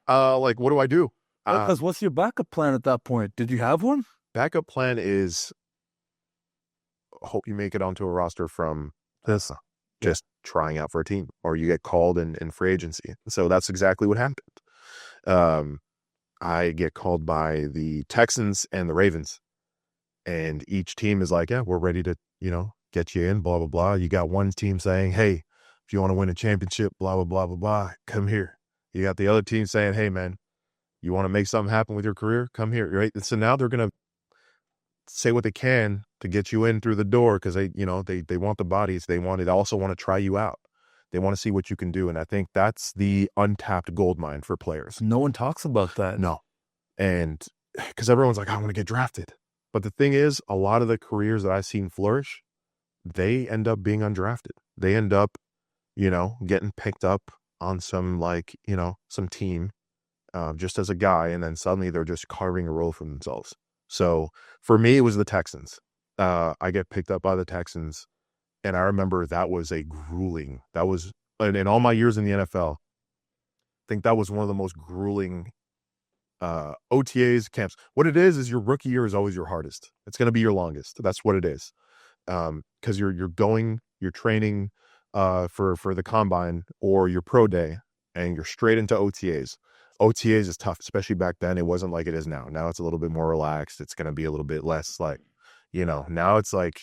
Like, what do I do? Because what's your backup plan at that point? Did you have one? Backup plan is hope you make it onto a roster from this, just trying out for a team, or you get called in free agency. So that's exactly what happened. I get called by the Texans and the Ravens, and each team is like, yeah, we're ready to, get you in, blah, blah, blah. You got one team saying, hey, if you want to win a championship, blah, blah, blah, blah, blah, come here. You got the other team saying, hey, man, you want to make something happen with your career? Come here, right? And so now they're going to say what they can to get you in through the door because they want the bodies. They also want to try you out. They want to see what you can do. And I think that's the untapped gold mine for players. No one talks about that. No. And because everyone's like, I want to get drafted. But the thing is, a lot of the careers that I've seen flourish, they end up being undrafted. They end up, getting picked up on some some team just as a guy. And then suddenly they're just carving a role for themselves. So for me, it was the Texans. I get picked up by the Texans. And I remember that was in all my years in the NFL, I think that was one of the most grueling OTAs, camps. What it is your rookie year is always your hardest. It's going to be your longest. That's what it is. Because you're training for the combine or your pro day, and you're straight into OTAs. OTAs is tough, especially back then. It wasn't like it is now. Now it's a little bit more relaxed. It's going to be a little bit less now it's like.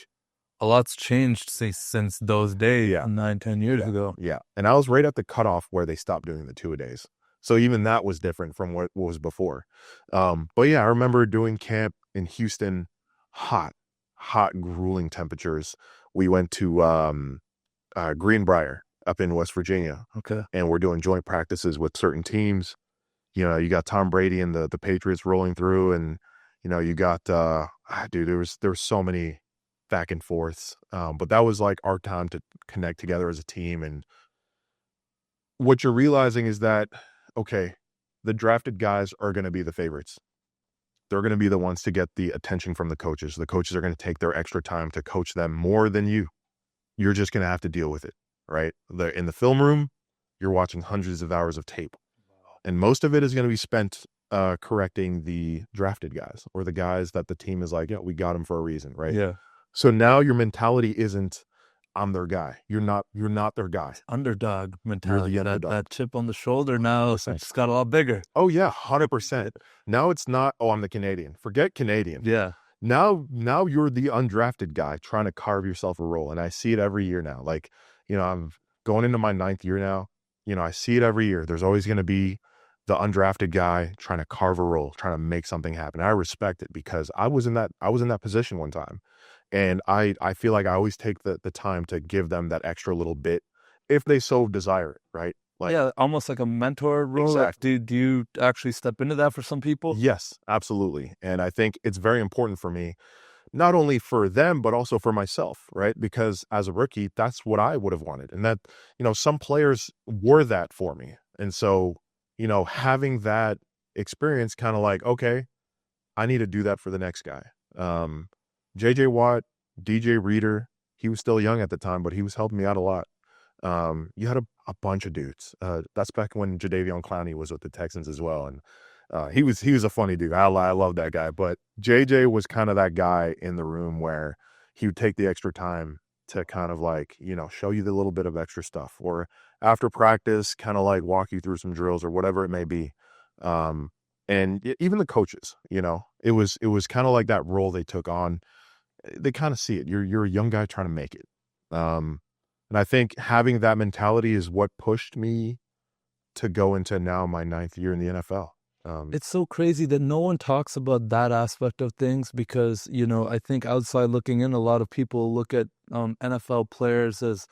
A lot's changed since those days, 9-10 years ago. Yeah. And I was right at the cutoff where they stopped doing the 2-a-days. So even that was different from what was before. But yeah, I remember doing camp in Houston, hot, grueling temperatures. We went to Greenbrier up in West Virginia. Okay. And we're doing joint practices with certain teams. You got Tom Brady and the Patriots rolling through, and you got there was so many back and forths. But that was like our time to connect together as a team. And what you're realizing is that, okay, the drafted guys are going to be the favorites. They're going to be the ones to get the attention from the coaches. The coaches are going to take their extra time to coach them more than you. You're just going to have to deal with it, right? In the film room, you're watching hundreds of hours of tape. And most of it is going to be spent correcting the drafted guys, or the guys that the team is like, yeah, we got them for a reason, right? Yeah. So now your mentality isn't, I'm their guy. You're not their guy. Underdog mentality. You're the underdog. That chip on the shoulder now it's got a lot bigger. Oh yeah, 100%. Now it's not, oh, I'm the Canadian. Forget Canadian. Yeah. Now you're the undrafted guy trying to carve yourself a role. And I see it every year now. Like, I'm going into my 9th year now. I see it every year. There's always going to be the undrafted guy trying to carve a role, trying to make something happen. I respect it because I was in that position one time. And I feel like I always take the time to give them that extra little bit if they so desire it, right? Like, yeah, almost like a mentor role. Like, exactly. do you actually step into that for some people? Yes, absolutely. And I think it's very important for me, not only for them, but also for myself, right? Because as a rookie, that's what I would have wanted. And that, some players were that for me. And so, having that experience kind of like, okay, I need to do that for the next guy. JJ Watt, DJ Reader, he was still young at the time, but he was helping me out a lot. You had a bunch of dudes. That's back when Jadeveon Clowney was with the Texans as well. And he was a funny dude. I love that guy. But JJ was kind of that guy in the room where he would take the extra time to kind of like, show you the little bit of extra stuff, or after practice, kind of like walk you through some drills or whatever it may be. And even the coaches, it was kind of like that role they took on. They kind of see it. You're a young guy trying to make it. And I think having that mentality is what pushed me to go into now my 9th year in the NFL. It's so crazy that no one talks about that aspect of things because, I think outside looking in, a lot of people look at NFL players as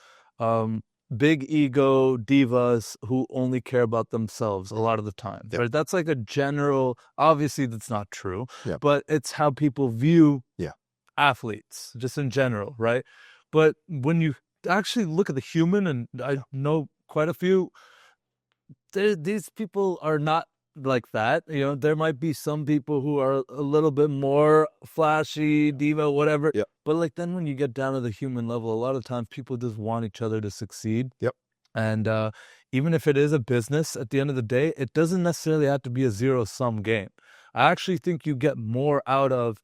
big ego divas who only care about themselves a lot of the time. Yep. Right? That's like a general, obviously that's not true, Yep. but it's how people view Yeah. athletes just in general, right? But when you actually look at the human, and I know quite a few, these people are not like that. There might be some people who are a little bit more flashy, diva, whatever. Yep. But like then when you get down to the human level, a lot of times people just want each other to succeed. Yep. And even if it is a business, at the end of the day, it doesn't necessarily have to be a zero-sum game. I actually think you get more out of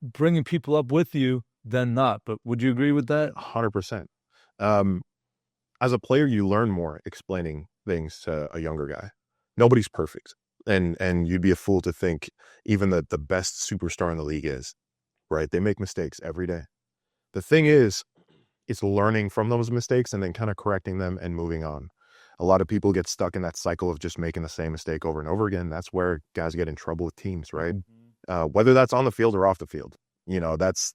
bringing people up with you than not. But would you agree with that? 100%. As a player, you learn more explaining things to a younger guy. Nobody's perfect. And you'd be a fool to think even the best superstar in the league is, right? They make mistakes every day. The thing is, it's learning from those mistakes and then kind of correcting them and moving on. A lot of people get stuck in that cycle of just making the same mistake over and over again. That's where guys get in trouble with teams, right? Whether that's on the field or off the field. That's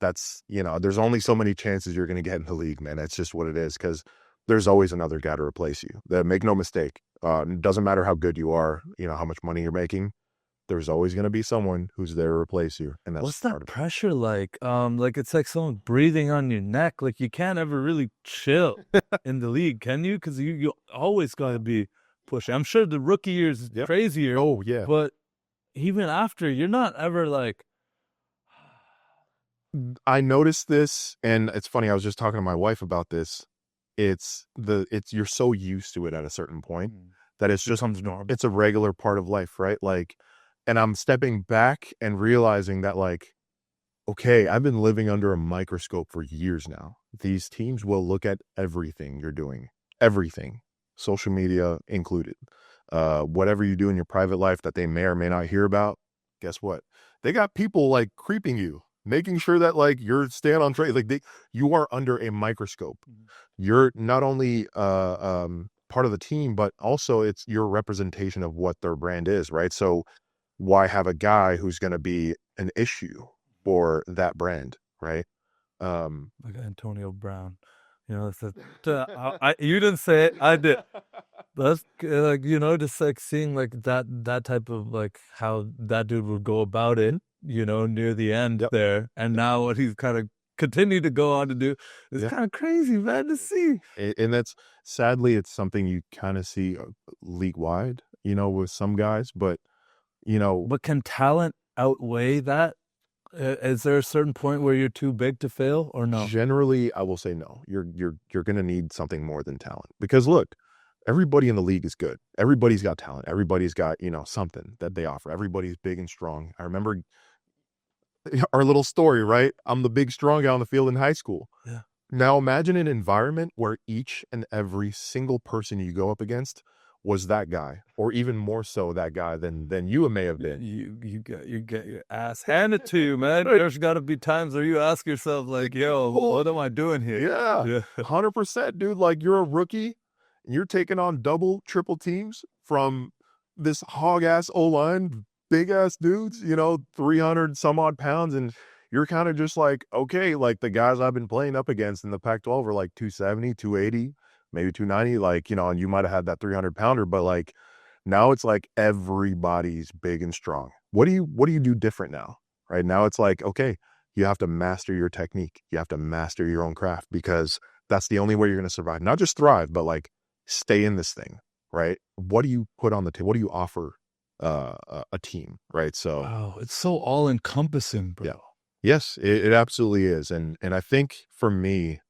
there's only so many chances you're going to get in the league, man. That's just what it is, because there's always another guy to replace you. Make no mistake. It doesn't matter how good you are, how much money you're making. There's always going to be someone who's there to replace you. And that's what's that pressure like? Like it's like someone breathing on your neck. Like you can't ever really chill in the league, can you? Because you always got to be pushing. I'm sure the rookie year is crazier. Oh, yeah. But even after, you're not ever like... I noticed this, and it's funny, I was just talking to my wife about this. You're so used to it at a certain point that it's just becomes normal. It's a regular part of life, right? Like, and I'm stepping back and realizing that, like, okay, I've been living under a microscope for years now. These teams will look at everything you're doing, everything, social media included. Whatever you do in your private life that they may or may not hear about, guess what? They got people like creeping you, making sure that like you're staying on track. Like you are under a microscope. You're not only part of the team, but also it's your representation of what their brand is, right? So why have a guy who's going to be an issue for that brand, right? Like Antonio Brown, you didn't say it, I did. That's like, just like seeing like that type of like how that dude would go about it, near the end there. And now what he's kind of continued to go on to do is kind of crazy, man, to see. And that's, sadly, it's something you kind of see league wide, with some guys, but, But can talent outweigh that? Is there a certain point where you're too big to fail or no? Generally, I will say no. You're going to need something more than talent, because look, everybody in the league is good. Everybody's got talent. Everybody's got, something that they offer. Everybody's big and strong. I remember our little story, right? I'm the big, strong guy on the field in high school. Yeah. Now imagine an environment where each and every single person you go up against was that guy, or even more so that guy than you may have been. You get your ass handed to you, man. There's got to be times where you ask yourself, like, yo, what am I doing here? Yeah. 100%, dude. Like, you're a rookie and you're taking on double, triple teams from this hog ass O-line, big ass dudes, 300 some odd pounds. And you're kind of just like, okay, like the guys I've been playing up against in the Pac-12 are like 270, 280, maybe 290, like, and you might have had that 300 pounder, but like now it's like everybody's big and strong. What do you do different now? Right now it's like, okay, you have to master your technique. You have to master your own craft, because that's the only way you're going to survive. Not just thrive, but like stay in this thing, right? What do you put on the table? What do you offer a team, right? So wow, it's so all encompassing, bro. Yeah. Yes, it absolutely is. And I think for me,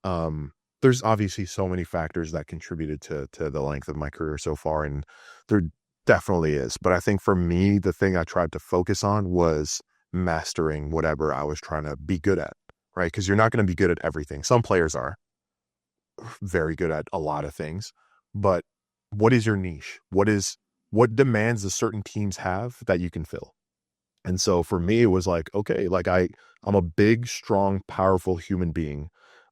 there's obviously so many factors that contributed to the length of my career so far, and there definitely is. But I think for me, the thing I tried to focus on was mastering whatever I was trying to be good at, right? Because you're not going to be good at everything. Some players are very good at a lot of things, but what is your niche? What demands the certain teams have that you can fill? And so for me, it was like, okay, like I'm a big, strong, powerful human being.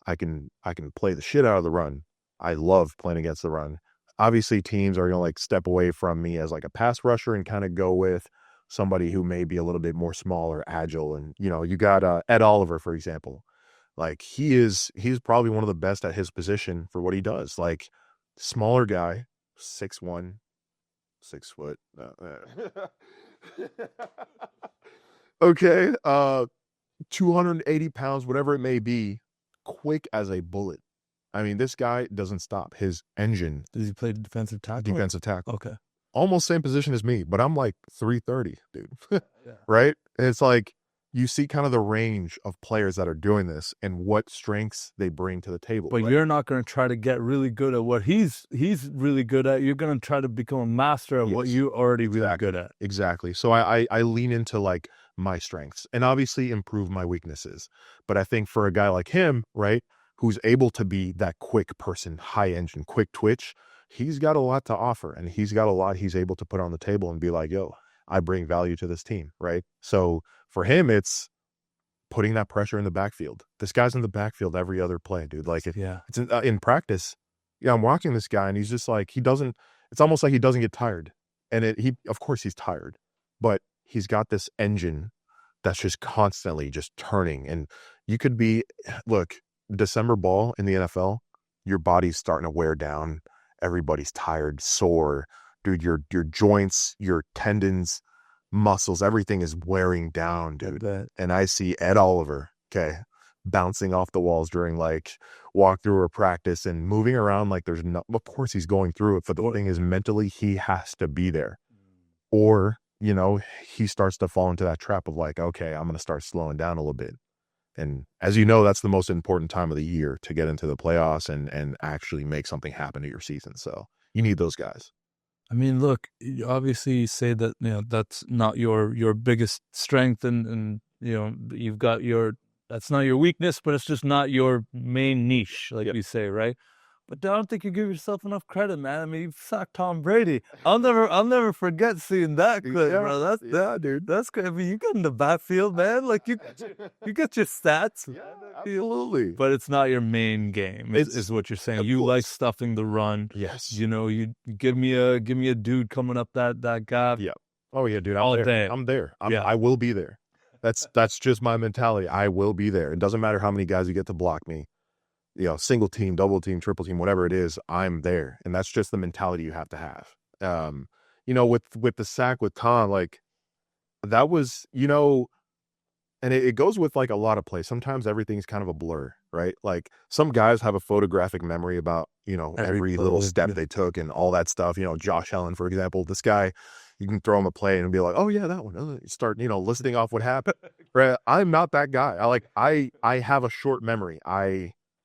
I can play the shit out of the run. I love playing against the run. Obviously, teams are going to like step away from me as like a pass rusher and kind of go with somebody who may be a little bit more small or agile. And, you got Ed Oliver, for example. Like he's probably one of the best at his position for what he does. Like smaller guy, 6'1", 6 foot. Okay, 280 pounds, whatever it may be, quick as a bullet. I mean, this guy doesn't stop. His engine. Does he play defensive tackle? Defensive tackle. Okay. Almost same position as me, but I'm like 330, dude. Yeah. Right? And it's like you see kind of the range of players that are doing this and what strengths they bring to the table. But right? you're not going to try to get really good at what he's really good at. You're going to try to become a master of what Yes, you're already really exactly. good at. Exactly. So I lean into like my strengths and obviously improve my weaknesses. But I think for a guy like him, right, who's able to be that quick person, high engine, quick twitch, he's got a lot to offer, and he's got a lot he's able to put on the table and be like, yo, I bring value to this team, right? So for him, it's putting that pressure in the backfield. This guy's in the backfield every other play, dude. Like it's in practice. Yeah, I'm watching this guy and he's just like, it's almost like he doesn't get tired. And of course he's tired, but he's got this engine that's just constantly just turning. And you could look, December ball in the NFL, your body's starting to wear down. Everybody's tired, sore. Dude, your joints, your tendons, muscles, everything is wearing down, dude. And I see Ed Oliver, okay, bouncing off the walls during like walkthrough or practice and moving around like there's no, of course he's going through it, but the thing is mentally he has to be there. Or, he starts to fall into that trap of like, okay, I'm going to start slowing down a little bit. And as you know, that's the most important time of the year to get into the playoffs and actually make something happen to your season. So you need those guys. I mean, look, you obviously say that, that's not your biggest strength and you've got that's not your weakness, but it's just not your main niche, like you say, right? But I don't think you give yourself enough credit, man. I mean, you've sacked Tom Brady. I'll never forget seeing that clip, bro. Dude. That's great. I mean, you get in the backfield, man. Like you get your stats. Yeah, absolutely. But it's not your main game. Is what you're saying. You like stuffing the run. Yes. You give me a dude coming up that gap. Yeah. Oh yeah, dude. All day. I'm there. I will be there. That's just my mentality. I will be there. It doesn't matter how many guys you get to block me. Single team, double team, triple team, whatever it is, I'm there. And that's just the mentality you have to have. With the sack with Tom, like that was, and it goes with like a lot of plays. Sometimes everything's kind of a blur, right? Like some guys have a photographic memory about, every little step they took and all that stuff. Josh Allen, for example, this guy, you can throw him a play and be like, oh yeah, that one. You start, listing off what happened. Right? I'm not that guy. I have a short memory.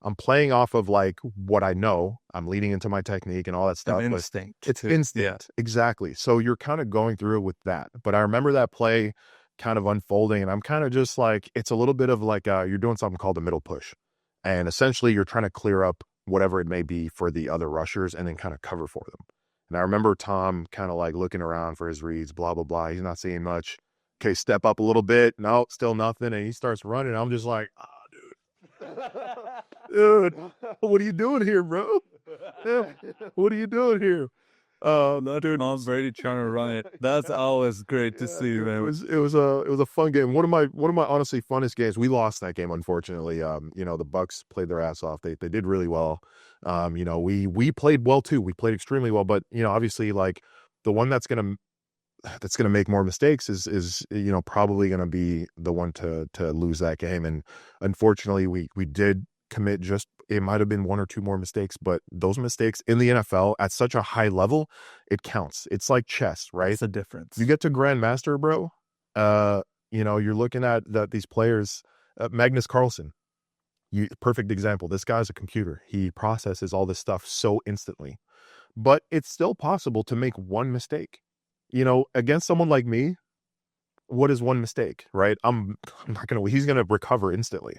I'm playing off of like what I know. I'm leading into my technique and all that stuff. Instinct. It's instinct. Yeah. Exactly. So you're kind of going through it with that. But I remember that play kind of unfolding and I'm kind of just like, it's a little bit of like, you're doing something called a middle push. And essentially you're trying to clear up whatever it may be for the other rushers and then kind of cover for them. And I remember Tom kind of like looking around for his reads, blah, blah, blah. He's not seeing much. Okay, step up a little bit. No, still nothing. And he starts running. I'm just like, dude, what are you doing here, bro? What are you doing here? Oh, no, dude, Tom Brady trying to run it. That's always great to see, It man. was a fun game. One of my honestly funnest games. We lost that game, unfortunately. The Bucks played their ass off. They did really well. We played well too. We played extremely well, but obviously, like, the one that's gonna make more mistakes is probably gonna be the one to lose that game. And unfortunately, we did commit just, it might have been one or two more mistakes, but those mistakes in the NFL at such a high level, it counts. It's like chess, right? It's a difference. You get to Grandmaster, bro. You're looking at these players, Magnus Carlsen. Perfect example. This guy's a computer. He processes all this stuff so instantly, but it's still possible to make one mistake. Against someone like me, what is one mistake, right? He's gonna recover instantly.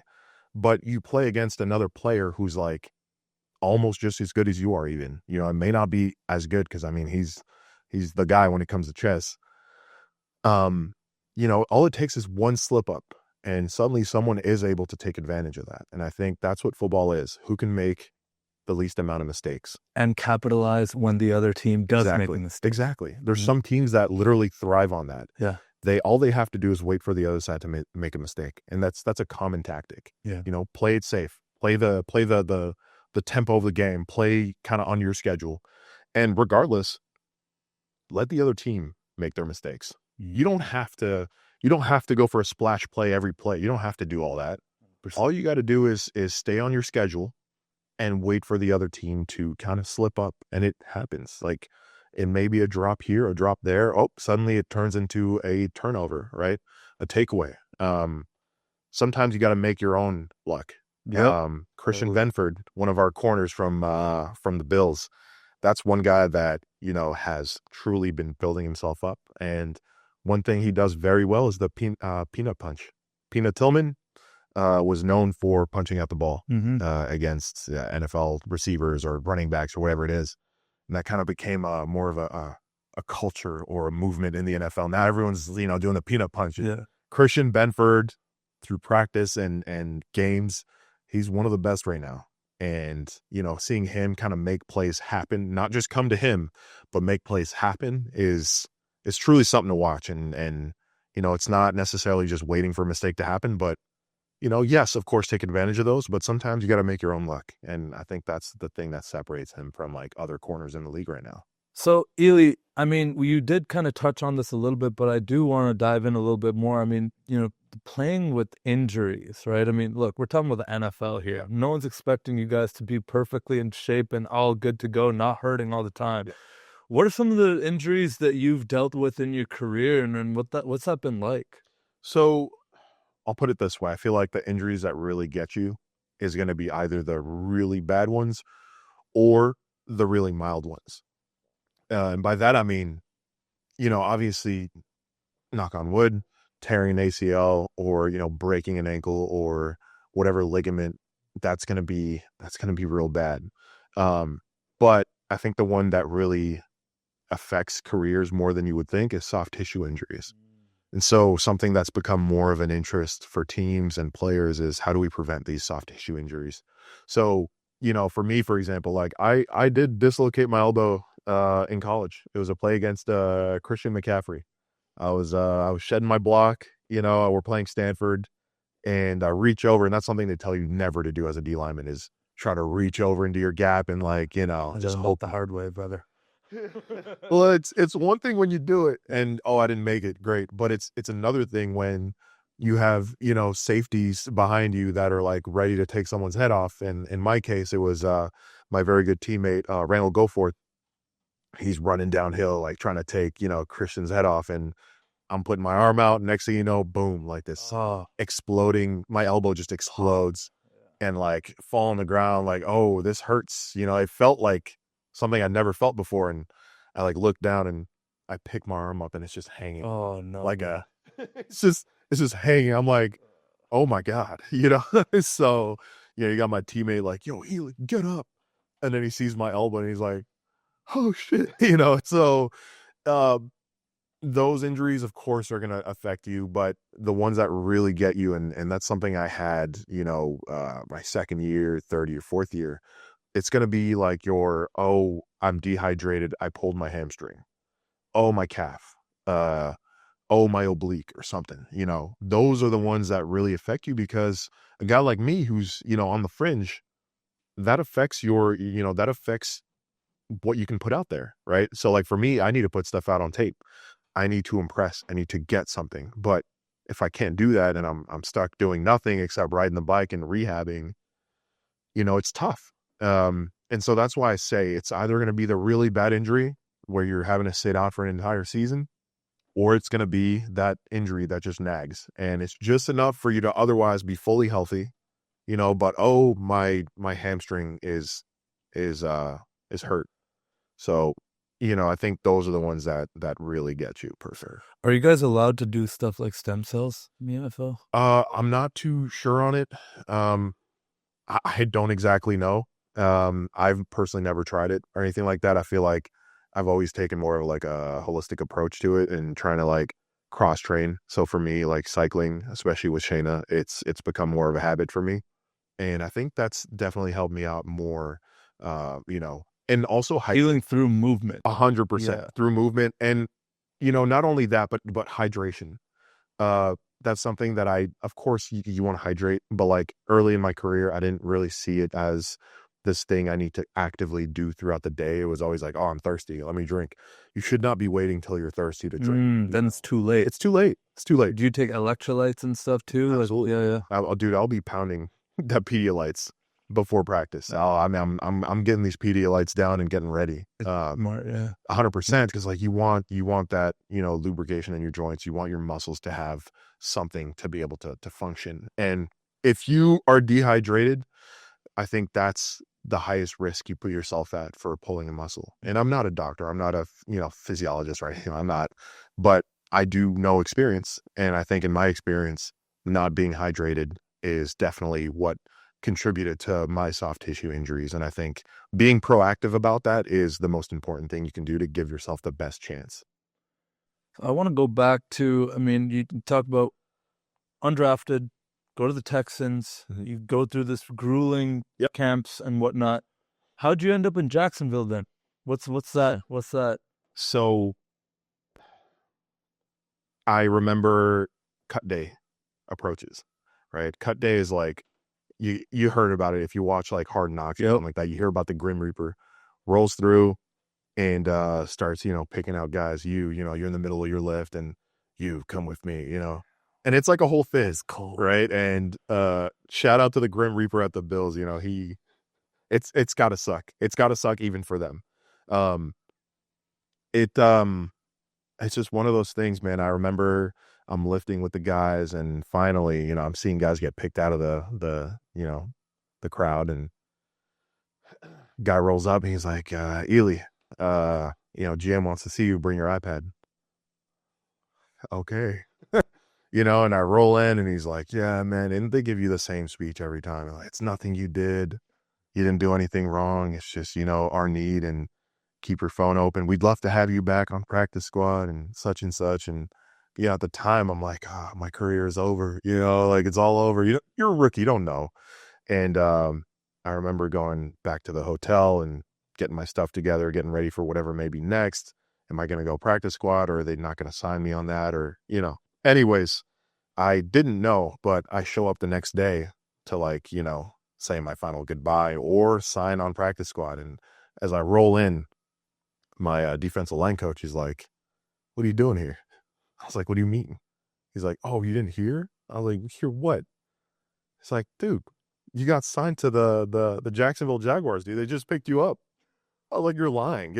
But you play against another player who's like almost just as good as you are, even. It may not be as good because he's the guy when it comes to chess. All it takes is one slip up, and suddenly someone is able to take advantage of that. And I think that's what football is. Who can make the least amount of mistakes and capitalize when the other team does make a mistake. Exactly. There's some teams that literally thrive on that. Yeah. All they have to do is wait for the other side to make a mistake, and that's a common tactic. Yeah. Play it safe. Play the tempo of the game. Play kind of on your schedule, and regardless, let the other team make their mistakes. You don't have to go for a splash play every play. You don't have to do all that. All you got to do is stay on your schedule and wait for the other team to kind of slip up, and it happens. Like, it may be a drop here, a drop there. Oh, suddenly it turns into a turnover, right? A takeaway. Sometimes you got to make your own luck. Yep. Christian Benford, one of our corners from the Bills, that's one guy that has truly been building himself up. And one thing he does very well is the peanut punch. Peanut Tillman was known for punching out the ball against NFL receivers or running backs or whatever it is. And that kind of became more of a culture or a movement in the NFL. Now everyone's, doing the peanut punch. Yeah. Christian Benford, through practice and games, he's one of the best right now. And, seeing him kind of make plays happen, not just come to him, but make plays happen is truly something to watch. And it's not necessarily just waiting for a mistake to happen, but yes, of course, take advantage of those, but sometimes you got to make your own luck. And I think that's the thing that separates him from like other corners in the league right now. So, Eli, I mean, you did kind of touch on this a little bit, but I do want to dive in a little bit more. I mean, playing with injuries, right? I mean, look, we're talking about the NFL here. Yeah. No one's expecting you guys to be perfectly in shape and all good to go, not hurting all the time. Yeah. What are some of the injuries that you've dealt with in your career, and what's that been like? So, I'll put it this way. I feel like the injuries that really get you is going to be either the really bad ones or the really mild ones. And by that, I mean, obviously, knock on wood, tearing an ACL or, breaking an ankle or whatever ligament, that's going to be real bad. But I think the one that really affects careers more than you would think is soft tissue injuries. And so something that's become more of an interest for teams and players is, how do we prevent these soft tissue injuries? So, for me, for example, like I did dislocate my elbow in college. It was a play against Christian McCaffrey. I was shedding my block, we're playing Stanford, and I reach over, and that's something they tell you never to do as a D lineman, is try to reach over into your gap and just hope the hard way, brother. Well, it's one thing when you do it and, I didn't make it, great, but it's another thing when you have safeties behind you that are like ready to take someone's head off. And in my case, it was my very good teammate Randall Goforth. He's running downhill like trying to take Christian's head off, and I'm putting my arm out. Next thing you know, boom, like this exploding. My elbow just explodes and like fall on the ground. Like, oh, this hurts. It felt like something I'd never felt before. And I like look down and I pick my arm up and it's just hanging. Oh no. Like it's just hanging. I'm like, oh my God, So, you got my teammate like, yo, Eli, get up. And then he sees my elbow and he's like, oh shit. So, those injuries of course are going to affect you, but the ones that really get you, and that's something I had, my second year, third year, fourth year, It's going to be like your, oh, I'm dehydrated. I pulled my hamstring. Oh, my calf. Oh, my oblique or something. Those are the ones that really affect you, because a guy like me who's, on the fringe, that affects that affects what you can put out there. Right. So like for me, I need to put stuff out on tape. I need to impress. I need to get something. But if I can't do that and I'm stuck doing nothing except riding the bike and rehabbing, it's tough. And so that's why I say it's either going to be the really bad injury where you're having to sit out for an entire season, or it's going to be that injury that just nags. And it's just enough for you to otherwise be fully healthy, but oh, my hamstring is hurt. So, I think those are the ones that really get you per se. Are you guys allowed to do stuff like stem cells in the NFL? I'm not too sure on it. I don't exactly know. I've personally never tried it or anything like that. I feel like I've always taken more of like a holistic approach to it and trying to like cross train. So for me, like cycling, especially with Shayna, it's become more of a habit for me. And I think that's definitely helped me out more, and also Healing through movement. 100% through movement. And, not only that, but hydration. That's something that of course you want to hydrate, but like early in my career, I didn't really see it as this thing I need to actively do throughout the day. It was always like, oh, I'm thirsty, let me drink. You should not be waiting till you're thirsty to drink. Then it's too late. It's too late. Do you take electrolytes and stuff too? Absolutely. Like, yeah. I'll be pounding that Pedialytes before practice. I'm getting these Pedialytes down and getting ready. Smart, yeah. 100%, because like you want that lubrication in your joints. You want your muscles to have something to be able to function. And if you are dehydrated, I think that's the highest risk you put yourself at for pulling a muscle. And I'm not a doctor. I'm not a physiologist, right? I'm not, but I do know experience. And I think in my experience, not being hydrated is definitely what contributed to my soft tissue injuries. And I think being proactive about that is the most important thing you can do to give yourself the best chance. I want to go back to, you talk about undrafted, go to the Texans, you go through this grueling camps and whatnot. How'd you end up in Jacksonville then? What's that? So I remember cut day approaches, right? Cut day is like, you heard about it if you watch like Hard Knocks or something like that. You hear about the Grim Reaper rolls through and starts picking out guys. You're in the middle of your lift and you come with me, and it's like a whole thing, right? And shout out to the Grim Reaper at the Bills. It's gotta suck. It's gotta suck even for them. It's just one of those things, man. I remember I'm lifting with the guys and finally, I'm seeing guys get picked out of the crowd, and guy rolls up and he's like, Eli, GM wants to see you, bring your iPad. Okay. And I roll in and he's like, yeah, man, didn't they give you the same speech every time? Like, it's nothing you did. You didn't do anything wrong. It's just, our need, and keep your phone open. We'd love to have you back on practice squad and such and such. And at the time I'm like, my career is over, like it's all over. You're a rookie, you don't know. And I remember going back to the hotel and getting my stuff together, getting ready for whatever may be next. Am I going to go practice squad, or are they not going to sign me on that? Or, anyways, I didn't know, but I show up the next day to say my final goodbye or sign on practice squad. And as I roll in, my defensive line coach is like, what are you doing here? I was like, what do you mean? He's like, oh, you didn't hear? I was like, hear what? It's like, dude, you got signed to the Jacksonville Jaguars, dude. They just picked you up. I was like, you're lying.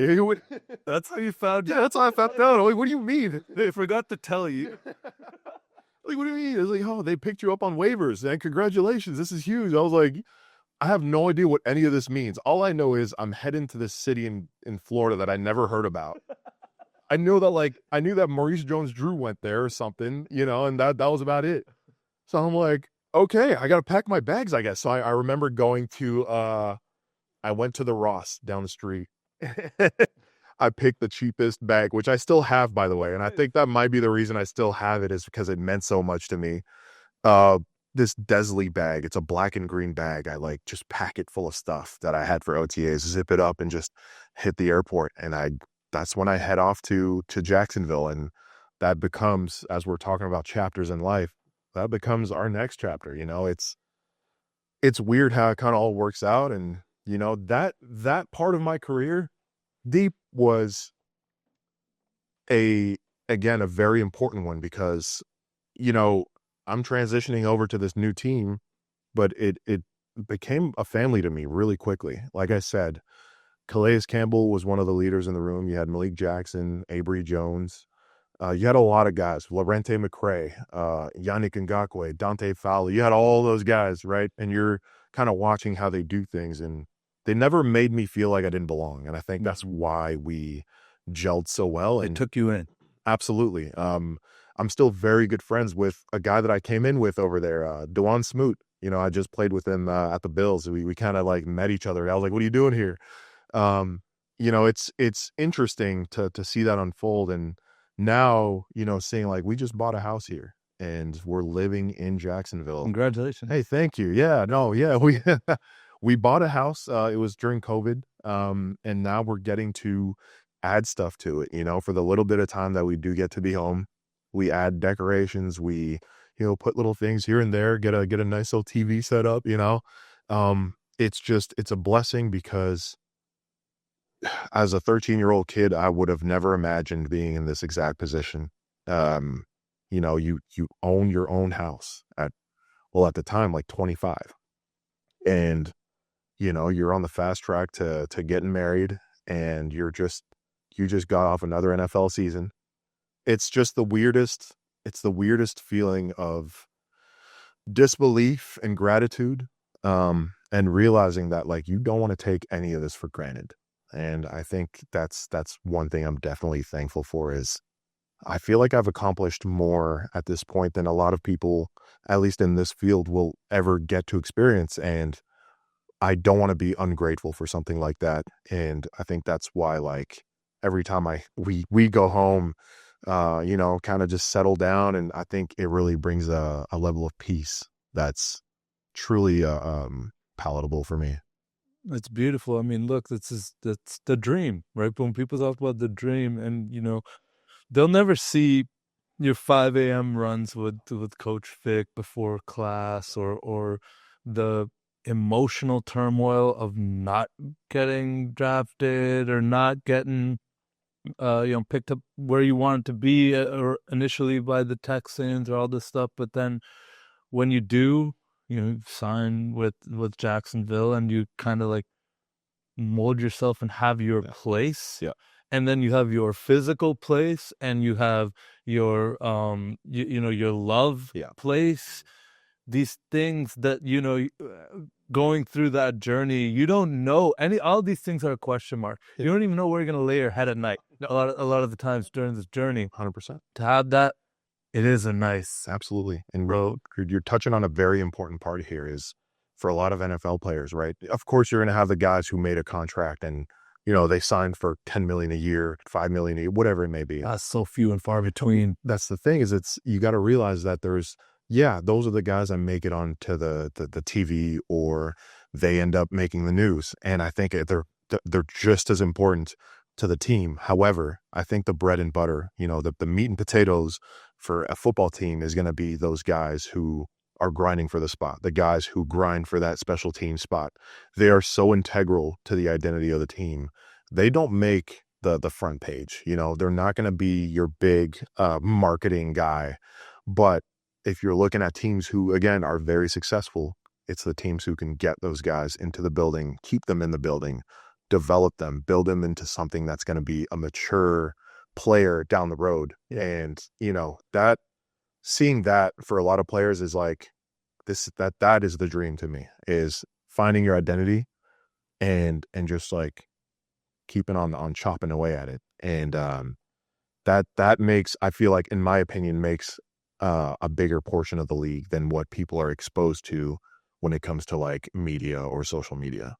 That's how you found out? Yeah, that's how I found out. I'm like, what do you mean? They forgot to tell you. Like, what do you mean? It's like, oh, they picked you up on waivers, and congratulations. This is huge. I was like, I have no idea what any of this means. All I know is I'm heading to this city in Florida that I never heard about. I knew that Maurice Jones-Drew went there or something, and that was about it. So I'm like, okay, I got to pack my bags, I guess. So I remember going to, I went to the Ross down the street. I picked the cheapest bag, which I still have, by the way. And I think that might be the reason I still have it, is because it meant so much to me. this Desley bag. It's a black and green bag. I like just pack it full of stuff that I had for OTAs, zip it up and just hit the airport. And that's when I head off to Jacksonville. And that becomes, as we're talking about chapters in life, that becomes our next chapter. It's weird how it kind of all works out. And, that part of my career, Deep, was again, a very important one because, I'm transitioning over to this new team, but it became a family to me really quickly. Like I said, Calais Campbell was one of the leaders in the room. You had Malik Jackson, Avery Jones. You had a lot of guys, Lorente McCray, Yannick Ngakoue, Dante Fowler. You had all those guys, right? And you're kind of watching how they do things, and they never made me feel like I didn't belong. And I think that's why we gelled so well. It And took you in. absolutely. I'm still very good friends with a guy that I came in with over there, Dewan Smoot. I just played with him at the Bills. We kind of like met each other. I was like, "What are you doing here?" It's interesting to see that unfold. And now, seeing like we just bought a house here and we're living in Jacksonville. Congratulations. Hey, thank you. Yeah, no, yeah, we bought a house. It was during COVID, and now we're getting to add stuff to it. For the little bit of time that we do get to be home, we add decorations. We put little things here and there. Get a nice little TV set up. It's a blessing because as a 13-year-old kid, I would have never imagined being in this exact position. You own your own house at the time, like 25. And, you're on the fast track to getting married, and you just got off another NFL season. It's just it's the weirdest feeling of disbelief and gratitude, and realizing that like you don't want to take any of this for granted. And I think that's one thing I'm definitely thankful for is I feel like I've accomplished more at this point than a lot of people, at least in this field, will ever get to experience. And I don't want to be ungrateful for something like that. And I think that's why, like, every time we go home, kind of just settle down. And I think it really brings a level of peace that's truly palatable for me. It's beautiful. I mean, look, that's the dream, right? When people talk about the dream, and they'll never see your 5 a.m. runs with Coach Vic before class, or the emotional turmoil of not getting drafted or not getting picked up where you wanted to be, or initially by the Texans, or all this stuff. But then when you do, sign with Jacksonville, and you kind of like mold yourself and have your place. Yeah. And then you have your physical place, and you have your your love place. These things that going through that journey, you don't know all these things are a question mark. You don't even know where you're gonna lay your head at night. A lot of the times during this journey, 100%. to have that, it is a nice. Absolutely. And bro, you're touching on a very important part here is for a lot of NFL players, right? Of course, you're going to have the guys who made a contract and, they signed for $10 million a year, $5 million a year, whatever it may be. That's so few and far between. That's the thing is you got to realize that those are the guys that make it onto the TV, or they end up making the news. And I think they're just as important to the team. However, I think the bread and butter, the meat and potatoes for a football team is going to be those guys who are grinding for the spot, the guys who grind for that special team spot. They are so integral to the identity of the team. They don't make the front page. They're not going to be your big marketing guy. But if you're looking at teams who, again, are very successful, it's the teams who can get those guys into the building, keep them in the building, develop them, build them into something that's going to be a mature player down the road. And that, seeing that for a lot of players is like that is the dream to me, is finding your identity and just like keeping on chopping away at it. And that makes, I feel like, in my opinion, makes a bigger portion of the league than what people are exposed to when it comes to like media or social media.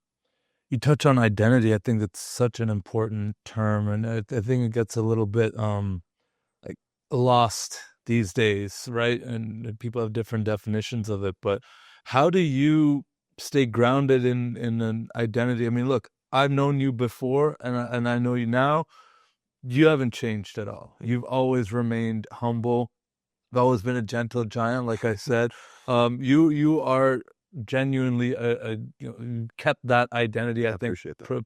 You touch on identity. I think that's such an important term, and I think it gets a little bit like lost these days, right? And people have different definitions of it, but how do you stay grounded in an identity? I mean, look, I've known you before and I know you now. You haven't changed at all. You've always remained humble. You've always been a gentle giant, like I said. You are genuinely you kept that identity, I think,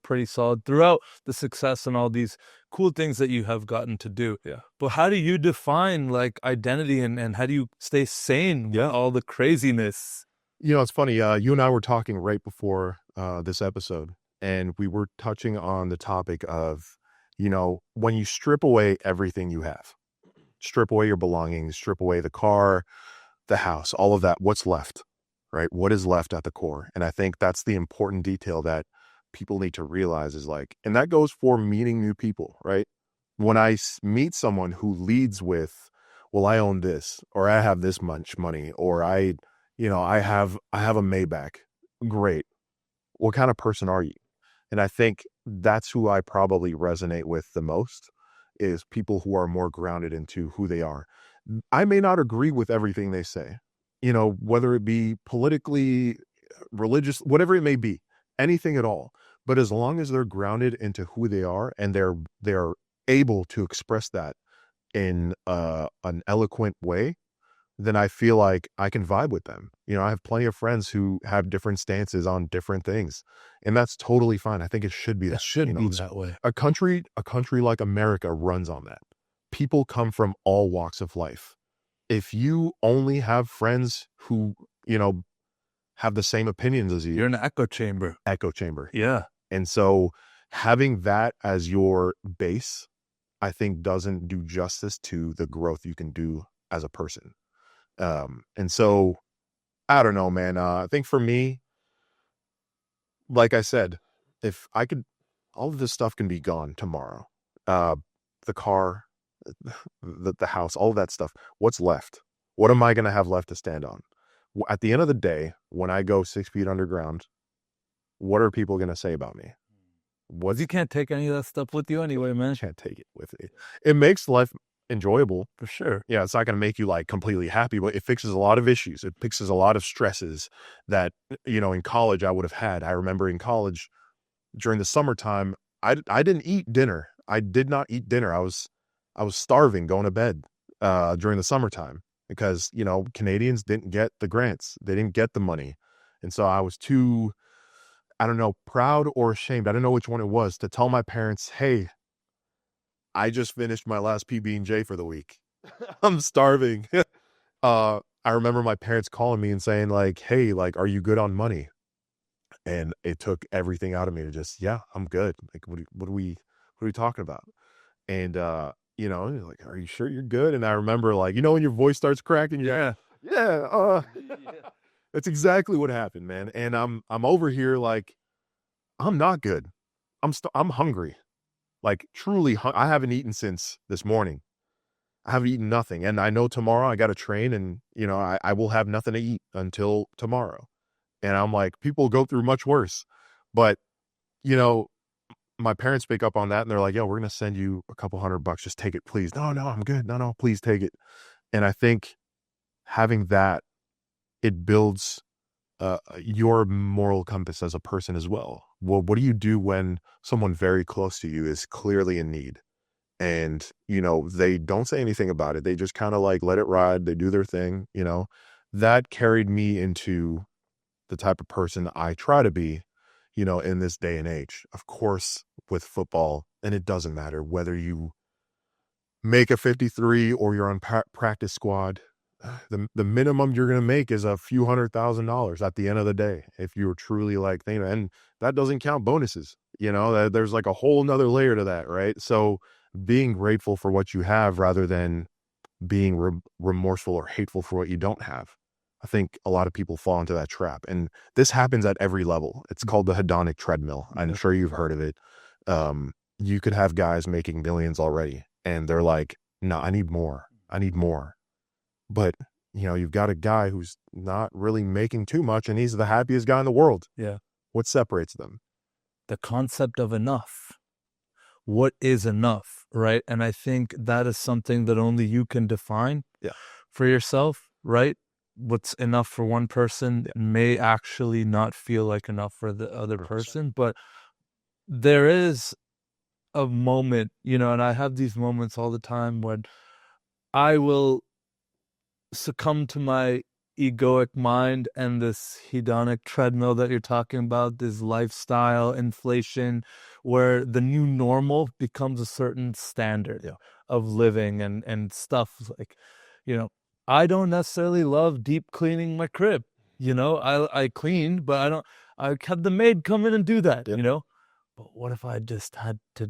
pretty solid throughout the success and all these cool things that you have gotten to do. Yeah. But how do you define like identity and how do you stay sane with all the craziness? You know, it's funny. You and I were talking right before this episode, and we were touching on the topic of, you know, when you strip away everything you have, strip away your belongings, strip away the car, the house, all of that, what's left, right? What is left at the core? And I think that's the important detail that people need to realize is like, and that goes for meeting new people, right? When I meet someone who leads with, well, I own this, or I have this much money, or I have a Maybach. Great. What kind of person are you? And I think that's who I probably resonate with the most, is people who are more grounded into who they are. I may not agree with everything they say, you know, whether it be politically, religious, whatever it may be, anything at all. But as long as they're grounded into who they are and they're able to express that in an eloquent way, then I feel like I can vibe with them. You know, I have plenty of friends who have different stances on different things, and that's totally fine. I think it should be that. It should be know, that way. A country like America runs on that. People come from all walks of life. If you only have friends who, you know, have the same opinions as you, you're in an echo chamber. Yeah. And so having that as your base, I think doesn't do justice to the growth you can do as a person. And so I don't know, man. I think for me, like I said, if I could, all of this stuff can be gone tomorrow. The car, the house, all of that stuff. What's left? What am I going to have left to stand on? At the end of the day, when I go 6 feet underground, what are people going to say about me? You can't take any of that stuff with you anyway, man. Can't take it with me. It makes life enjoyable, for sure. Yeah, it's not going to make you like completely happy, but it fixes a lot of issues. It fixes a lot of stresses that, you know, in college I would have had. I remember in college during the summertime, I didn't eat dinner. I did not eat dinner. I was starving going to bed during the summertime because, you know, Canadians didn't get the grants. They didn't get the money. And so I was too, I don't know, proud or ashamed. I don't know which one it was, to tell my parents, hey, I just finished my last PB&J for the week. I'm starving. I remember my parents calling me and saying like, hey, like, are you good on money? And it took everything out of me to just, yeah, I'm good. Like, what are we talking about? And, you know, like, are you sure you're good? And I remember like, you know, when your voice starts cracking, yeah. That's exactly what happened, man. And I'm over here like, I'm not good. I'm hungry. Like truly, I haven't eaten since this morning. I haven't eaten nothing. And I know tomorrow I got to train and, you know, I will have nothing to eat until tomorrow. And I'm like, people go through much worse. But, you know, my parents pick up on that and they're like, yo, we're going to send you a couple $100. Just take it, please. No, I'm good. No, please take it. And I think having that, it builds your moral compass as a person as well. Well, what do you do when someone very close to you is clearly in need and, you know, they don't say anything about it? They just kind of like let it ride. They do their thing, you know. That carried me into the type of person I try to be, you know, in this day and age. Of course, with football, and it doesn't matter whether you make a 53 or you're on practice squad. The minimum you're going to make is a few $100,000 at the end of the day. If you're truly like, and that doesn't count bonuses, you know, there's like a whole nother layer to that. Right. So being grateful for what you have rather than being remorseful or hateful for what you don't have. I think a lot of people fall into that trap, and this happens at every level. It's called the hedonic treadmill. I'm sure you've heard of it. You could have guys making millions already and they're like, no, I need more. But, you know, you've got a guy who's not really making too much and he's the happiest guy in the world. Yeah. What separates them? The concept of enough. What is enough? right? And I think that is something that only you can define for yourself, right? What's enough for one person may actually not feel like enough for the other 100%. person, but there is a moment, and I have these moments all the time when I will succumb to my egoic mind and this hedonic treadmill that you're talking about, this lifestyle inflation, where the new normal becomes a certain standard of living and stuff. Like, I don't necessarily love deep cleaning my crib. I clean, but I had the maid come in and do that, But what if I just had to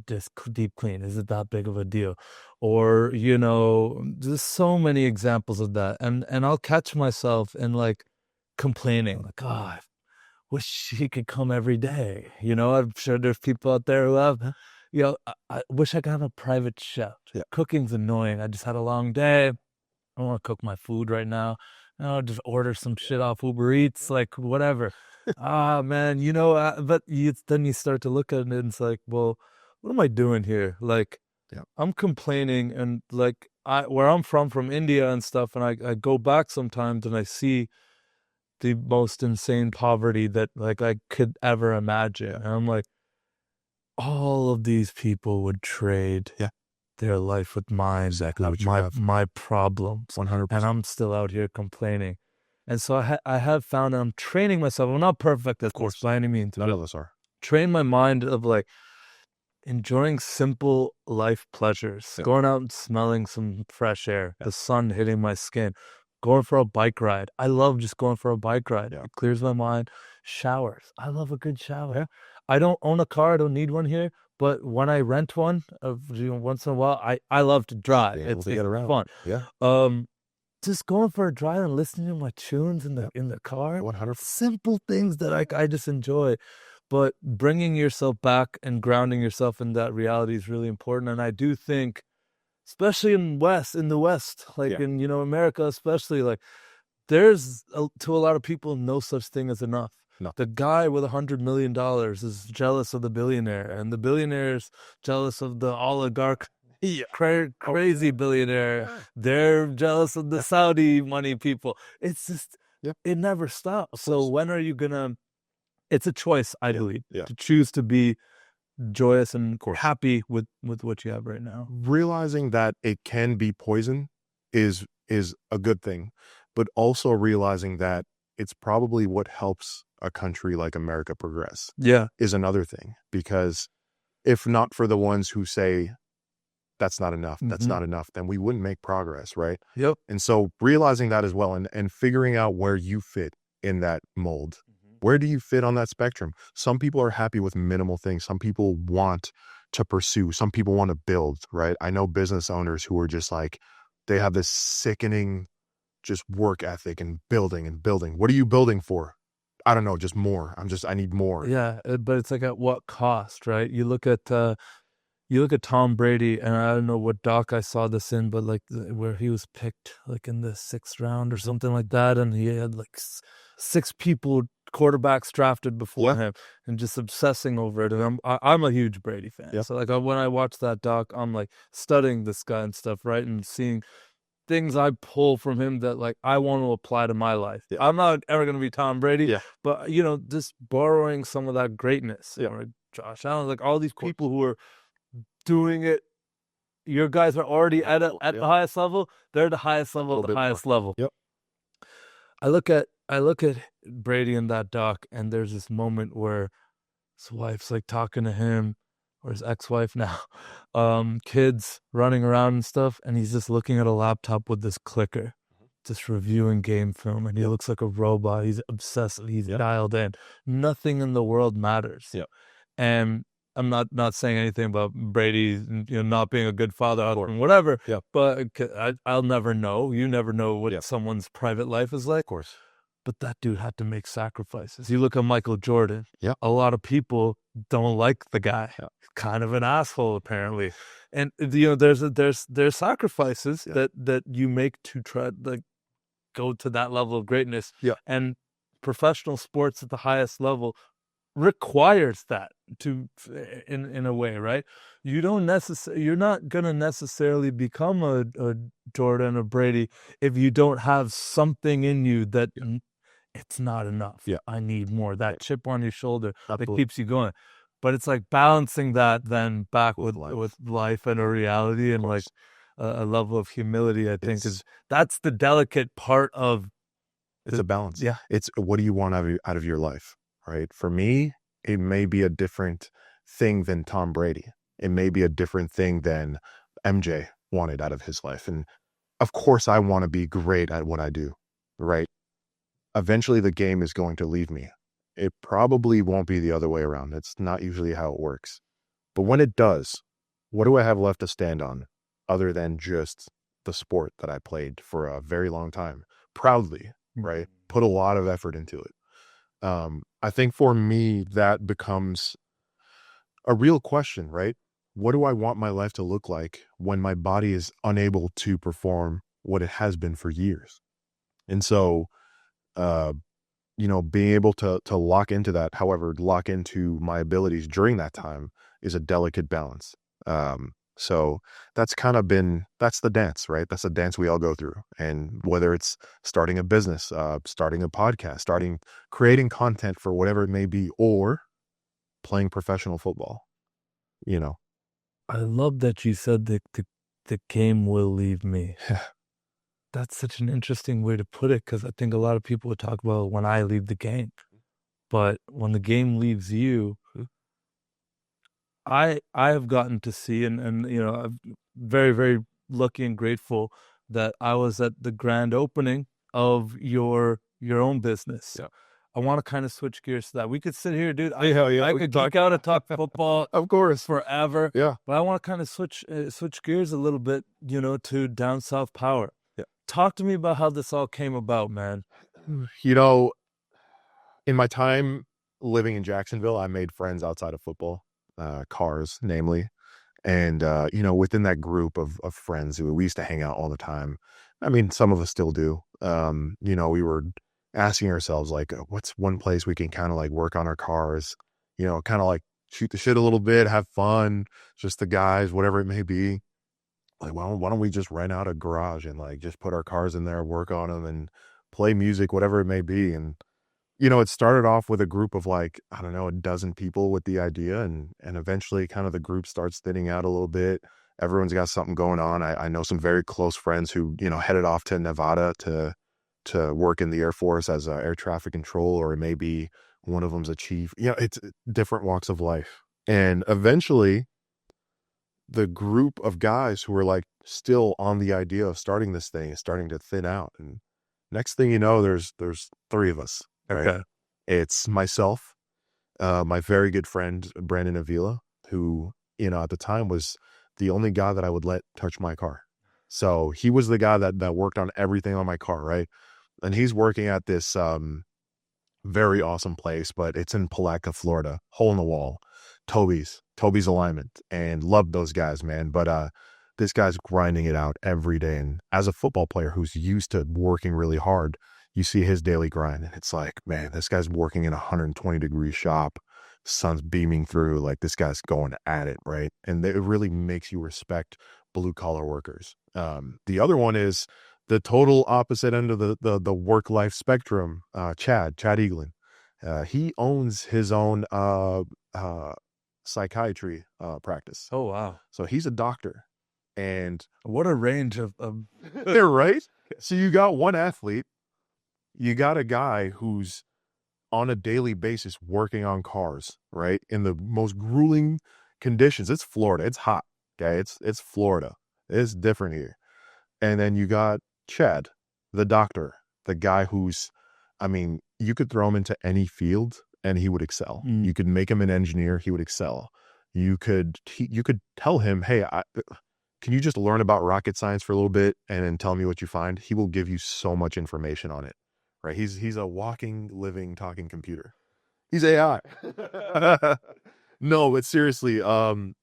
deep clean? Is it that big of a deal? Or, there's so many examples of that. And I'll catch myself in like complaining, like, I wish he could come every day. I'm sure there's people out there who have, I wish I could have a private chef. Cooking's annoying. I just had a long day. I don't want to cook my food right now. I'll just order some shit off Uber Eats, like whatever. Man, but then you start to look at it and it's like, well, what am I doing here? Like, I'm complaining, and like where I'm from India and stuff, and I go back sometimes and I see the most insane poverty that like I could ever imagine. And I'm like, all of these people would trade their life with mine. Exactly what you my have. my problems. 100%. And I'm still out here complaining. And so I have found I'm training myself. I'm not perfect, of course, by any means. None of us are. Train my mind of like enjoying simple life pleasures, going out and smelling some fresh air, the sun hitting my skin, going for a bike ride. I love just going for a bike ride. It clears my mind. Showers. I love a good shower. I don't own a car. I don't need one here. But when I rent one, once in a while, I love to drive. It's fun. Just going for a drive and listening to my tunes in the car. 100%. Simple things that I just enjoy. But bringing yourself back and grounding yourself in that reality is really important. And I do think, especially in the West, like in, America especially, like there's, to a lot of people, no such thing as enough. No. The guy with $100 million is jealous of the billionaire, and the billionaire's jealous of the oligarch, crazy billionaire. They're jealous of the Saudi money people. It's just, it never stops. So when are you gonna? It's a choice, I believe, to choose to be joyous and happy with what you have right now. Realizing that it can be poison is a good thing, but also realizing that it's probably what helps a country like America progress is another thing. Because if not for the ones who say that's not enough, then we wouldn't make progress, right? And so realizing that as well, and figuring out where you fit in that mold. Where do you fit on that spectrum? Some people are happy with minimal things. Some people want to pursue. Some people want to build, right? I know business owners who are just like, they have this sickening just work ethic and building. What are you building for? I don't know, just more. I need more. Yeah, but it's like at what cost, right? You look at Tom Brady, and I don't know what doc I saw this in, but like where he was picked like in the 6th round or something like that, and he had like 6 quarterbacks drafted before him, and just obsessing over it. And I'm a huge Brady fan. So like when I watch that doc, I'm like studying this guy and stuff, right, and seeing things I pull from him that like I want to apply to my life. I'm not ever going to be Tom Brady, but just borrowing some of that greatness. Or Josh Allen, like all these people who are doing it. Your guys are already at the highest level. They're the highest level of the highest level. I look at Brady in that doc, and there's this moment where his wife's like talking to him, or his ex-wife now, kids running around and stuff, and he's just looking at a laptop with this clicker, just reviewing game film, and he looks like a robot. He's obsessive. He's dialed in. Nothing in the world matters. And I'm not saying anything about Brady, not being a good father or whatever. But I'll never know. You never know what someone's private life is like. Of course. But that dude had to make sacrifices. You look at Michael Jordan. A lot of people don't like the guy. Kind of an asshole, apparently. And there's sacrifices that you make to try to go to that level of greatness. And professional sports at the highest level requires that in a way, right? You're not gonna necessarily become a Jordan or Brady if you don't have something in you that it's not enough. Yeah. I need more. That chip on your shoulder that Absolutely. keeps you going. But it's like balancing that then back with life. life and a reality and like course. a level of humility. I think that's the delicate part of. It's a balance. Yeah. It's what do you want out of your life, right? For me, it may be a different thing than Tom Brady. It may be a different thing than MJ wanted out of his life. And of course, I want to be great at what I do, right? Eventually, the game is going to leave me. It probably won't be the other way around. It's not usually how it works. But when it does, what do I have left to stand on other than just the sport that I played for a very long time? Proudly, right? Put a lot of effort into it. I think for me, that becomes a real question, right? What do I want my life to look like when my body is unable to perform what it has been for years? And so, being able to lock into that, however, lock into my abilities during that time is a delicate balance. So that's that's the dance, right? That's a dance we all go through. And whether it's starting a business, starting a podcast, creating content for whatever it may be, or playing professional football, I love that you said the game will leave me. That's such an interesting way to put it, because I think a lot of people would talk about when I leave the game. But when the game leaves you, I have gotten to see, and I'm very, very lucky and grateful that I was at the grand opening of your own business. Yeah. I want to kind of switch gears to that. We could sit here, dude. Yeah, I we could can geek out and talk football, of course. forever. Yeah. But I want to kind of switch gears a little bit, to down south power. Yeah. Talk to me about how this all came about, man. In my time living in Jacksonville, I made friends outside of football, cars, namely. And, within that group of friends who we used to hang out all the time. I mean, some of us still do. We were asking ourselves, like, what's one place we can kind of like work on our cars, kind of like shoot the shit a little bit, have fun, just the guys, whatever it may be. Like, why don't we just rent out a garage and like just put our cars in there, work on them and play music, whatever it may be. And it started off with a group of like, I don't know, a dozen people with the idea. And eventually kind of the group starts thinning out a little bit. Everyone's got something going on. I know some very close friends who, headed off to Nevada to work in the Air Force as a air traffic control, or it may be one of them's a chief. It's different walks of life. And eventually the group of guys who were like still on the idea of starting this thing is starting to thin out. And next thing you know, there's three of us. Right? Okay. It's myself, my very good friend, Brandon Avila, who, at the time was the only guy that I would let touch my car. So he was the guy that worked on everything on my car. Right. And he's working at this, very awesome place, but it's in Palatka, Florida, hole in the wall, Toby's Alignment, and love those guys, man. But, this guy's grinding it out every day. And as a football player who's used to working really hard, you see his daily grind and it's like, man, this guy's working in a 120-degree shop. Sun's beaming through, like this guy's going at it, right? And it really makes you respect blue collar workers. The other one is the total opposite end of the work-life spectrum, Chad Eaglin. He owns his own psychiatry practice. Oh, wow. So he's a doctor. And what a range of they're right. So you got one athlete, you got a guy who's on a daily basis working on cars, right? In the most grueling conditions. It's Florida. It's hot. Okay. It's Florida. It's different here. And then you got Chad, the doctor, the guy who's, you could throw him into any field and he would excel. You could make him an engineer. He would excel. You could tell him, hey, can you just learn about rocket science for a little bit and then tell me what you find? He will give you so much information on it, right? He's a walking, living, talking computer. He's AI. No, but seriously,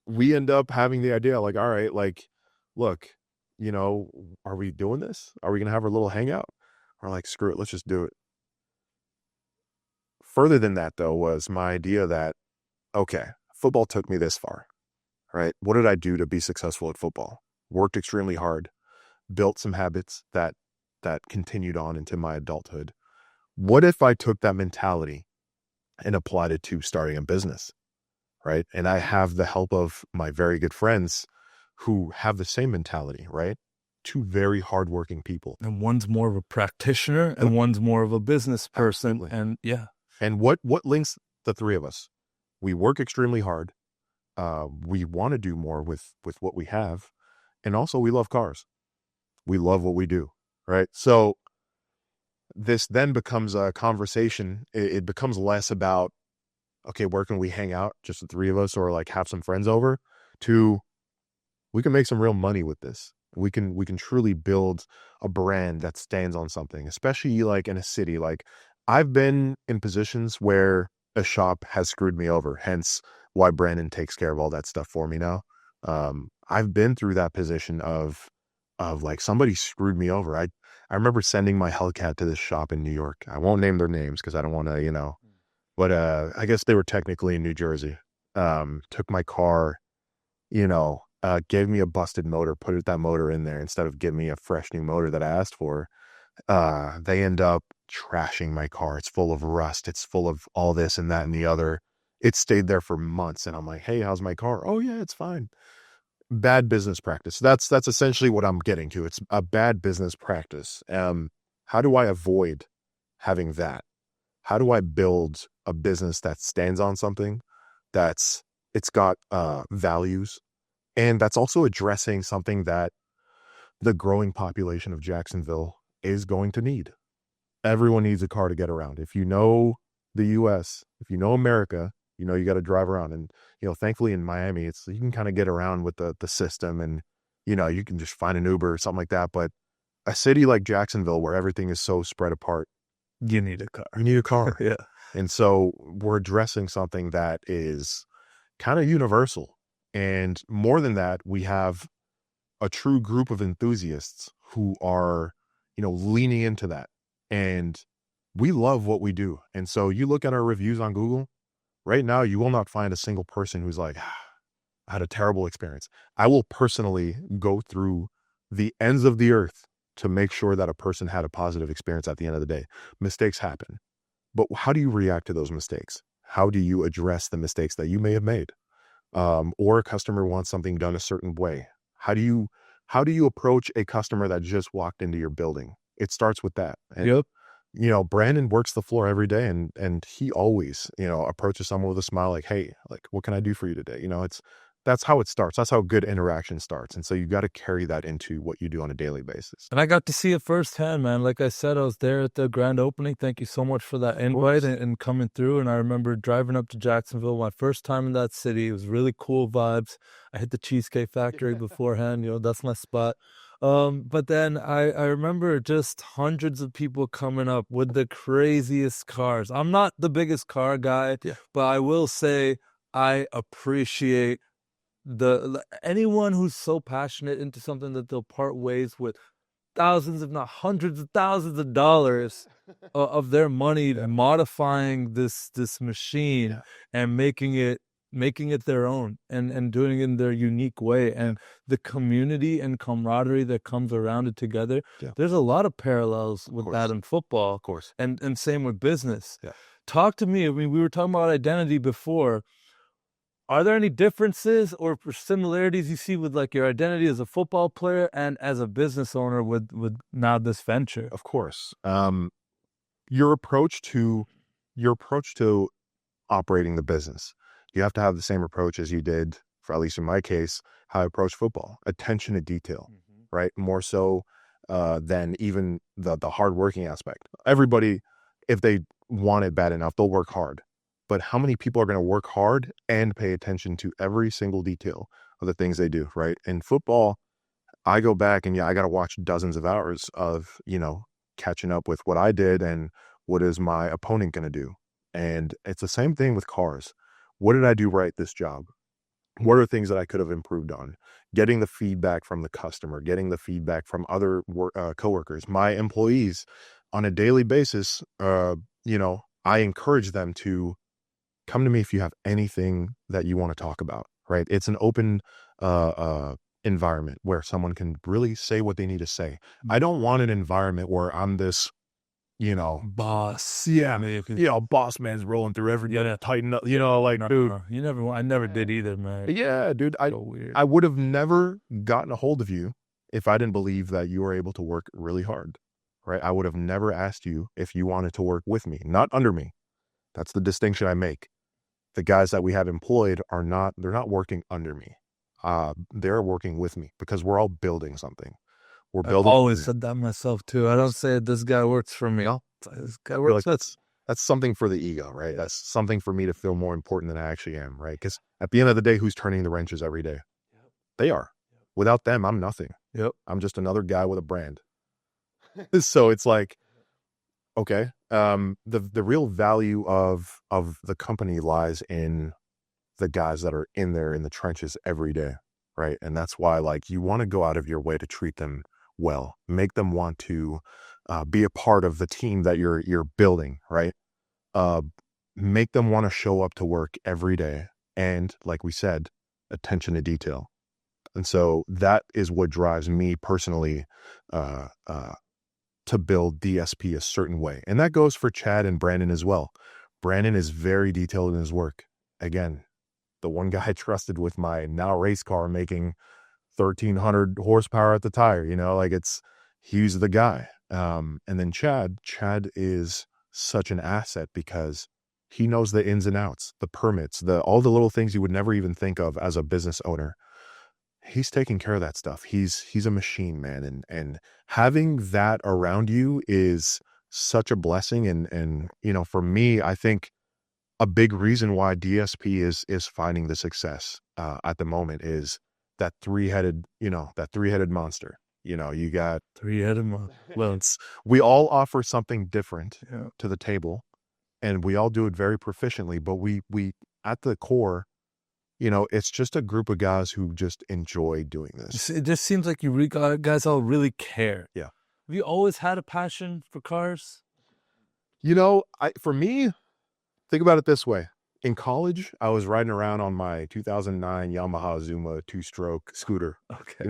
we end up having the idea like, all right, like, look, are we doing this? Are we going to have our little hangout? Or like, screw it, let's just do it. Further than that, though, was my idea that, okay, football took me this far, right? What did I do to be successful at football? Worked extremely hard, built some habits that continued on into my adulthood. What if I took that mentality and applied it to starting a business, right? And I have the help of my very good friends who have the same mentality, right? Two very hardworking people. And one's more of a practitioner and one's more of a business person. Absolutely. And yeah. And what links the three of us? We work extremely hard. We want to do more with what we have. And also we love cars. We love what we do, right? So this then becomes a conversation. It becomes less about, okay, where can we hang out, just the three of us, or like have some friends over, to we can make some real money with this. We can truly build a brand that stands on something, especially like in a city. Like I've been in positions where a shop has screwed me over, hence why Brandon takes care of all that stuff for me now. I've been through that position of like somebody screwed me over. I remember sending my Hellcat to this shop in New York. I won't name their names because I don't want to, but I guess they were technically in New Jersey. Took my car, gave me a busted motor, put that motor in there instead of giving me a fresh new motor that I asked for. They end up trashing my car. It's full of rust. It's full of all this and that and the other. It stayed there for months. And I'm like, hey, how's my car? Oh yeah, it's fine. Bad business practice. That's essentially what I'm getting to. It's a bad business practice. How do I avoid having that? How do I build a business that stands on something it's got values, and that's also addressing something that the growing population of Jacksonville is going to need. Everyone needs a car to get around. If you know the US, if you know America, you got to drive around. And, thankfully in Miami, you can kind of get around with the system, and, you can just find an Uber or something like that. But a city like Jacksonville, where everything is so spread apart, You need a car. you need a car. Yeah. And so we're addressing something that is kind of universal. And more than that, we have a true group of enthusiasts who are, leaning into that. And we love what we do. And so you look at our reviews on Google right now, you will not find a single person who's like, I had a terrible experience. I will personally go through the ends of the earth to make sure that a person had a positive experience at the end of the day. Mistakes happen. But how do you react to those mistakes? How do you address the mistakes that you may have made? Or a customer wants something done a certain way. How do you approach a customer that just walked into your building? It starts with that. And, Yep. Brandon works the floor every day, and he always, approaches someone with a smile, like, hey, like, what can I do for you today? That's how it starts. That's how good interaction starts. And so you got to carry that into what you do on a daily basis. And I got to see it firsthand, man. Like I said, I was there at the grand opening. Thank you so much for that invite and coming through. And I remember driving up to Jacksonville, my first time in that city. It was really cool vibes. I hit the Cheesecake Factory beforehand. That's my spot. But then I remember just hundreds of people coming up with the craziest cars. I'm not the biggest car guy, but I will say I appreciate anyone who's so passionate into something that they'll part ways with thousands, if not hundreds of thousands of dollars of their money modifying this machine and making it their own and doing it in their unique way. And the community and camaraderie that comes around it together, there's a lot of parallels with that in football, Of course. and same with business. Yeah. Talk to me. I mean, we were talking about identity before. Are there any differences or similarities you see with like your identity as a football player and as a business owner with now this venture? Of course. Your approach to operating the business, you have to have the same approach as you did, for at least in my case, how I approach football. Attention to detail, right? More so than even the hardworking aspect. Everybody, if they want it bad enough, they'll work hard. But how many people are going to work hard and pay attention to every single detail of the things they do, right? In football, I go back and I got to watch dozens of hours of, catching up with what I did and what is my opponent going to do. And it's the same thing with cars. What did I do right this job? What are things that I could have improved on? Getting the feedback from the customer, getting the feedback from other coworkers, my employees on a daily basis. I encourage them to come to me if you have anything that you want to talk about, right? It's an open environment where someone can really say what they need to say. I don't want an environment where I'm this, boss. yeah, I mean, boss man's rolling through everybody, tighten up, like, dude. I never did either, man. Yeah, dude, So weird. I would have never gotten a hold of you if I didn't believe that you were able to work really hard, right? I would have never asked you if you wanted to work with me, not under me. That's the distinction I make. The guys that we have employed they're not working under me. They're working with me because we're all building something. We're building. I've always said that myself too. I don't say this guy works for me. This guy works. That's something for the ego, right? That's something for me to feel more important than I actually am, right? Because at the end of the day, who's turning the wrenches every day? They are. Without them, I'm nothing. Yep. I'm just another guy with a brand. So it's like, okay, the real value of the company lies in the guys that are in there in the trenches every day, right? And that's why, like, you want to go out of your way to treat them well, make them want to be a part of the team that you're building, right? Make them want to show up to work every day, and like we said, attention to detail. And so that is what drives me personally to build DSP a certain way. And that goes for Chad and Brandon as well. Brandon is very detailed in his work. Again, the one guy I trusted with my now race car making 1,300 horsepower at the tire, he's the guy. And then Chad is such an asset because he knows the ins and outs, the permits, all the little things you would never even think of as a business owner. He's taking care of that stuff. He's a machine, man. And having that around you is such a blessing. And for me, I think a big reason why DSP is finding the success at the moment is that three-headed monster. You got three-headed monster. Well, we all offer something different to the table, and we all do it very proficiently, but we at the core, it's just a group of guys who just enjoy doing this. It just seems like you guys all really care. Yeah. Have you always had a passion for cars? For me, think about it this way. In college, I was riding around on my 2009 Yamaha Zuma 2-stroke scooter. Okay.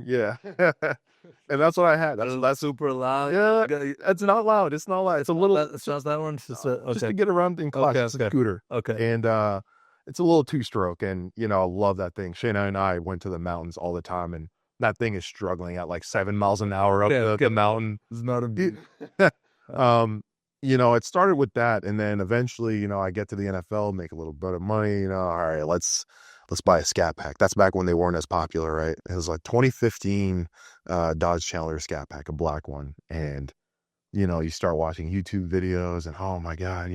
Yeah. And that's what I had. That's super loud. Yeah, it's not loud. It's not loud. It's a little. It's not that one. Just to get around in class. It's a scooter. Okay. And it's a little 2-stroke, and I love that thing. Shayna and I went to the mountains all the time, and that thing is struggling at like 7 miles an hour up the mountain. It's not a. It started with that, and then eventually, I get to the NFL, make a little bit of money. All right, let's buy a Scat Pack. That's back when they weren't as popular, right? It was like 2015 Dodge Challenger Scat Pack, a black one, and you start watching YouTube videos, and oh my god,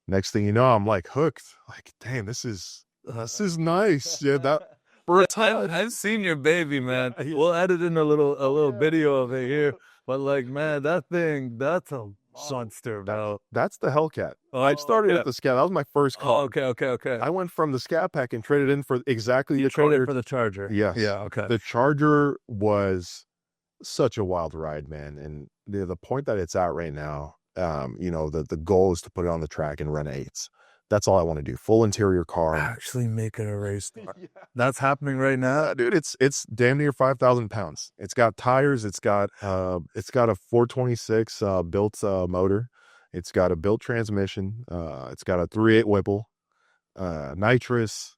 next thing you know, I'm like hooked. Like, damn, this is nice. Yeah, that. For a time, I've seen your baby, man. We'll edit in a little video of it here, but like, man, that's a monster, bro. That's the Hellcat. I started at the Scat. That was my first car. Okay. I went from the Scat Pack and traded in for exactly the Charger. Traded for the Charger. Yes. Yeah. Okay. The Charger was such a wild ride, man, and the point that it's at right now. The goal is to put it on the track and run 8s. That's all I want to do. Full interior car. Actually make it a race car. Yeah. That's happening right now. Dude, it's damn near 5,000 pounds. It's got tires. It's got a 426 built motor. It's got a built transmission. It's got a 3.8 Whipple, nitrous.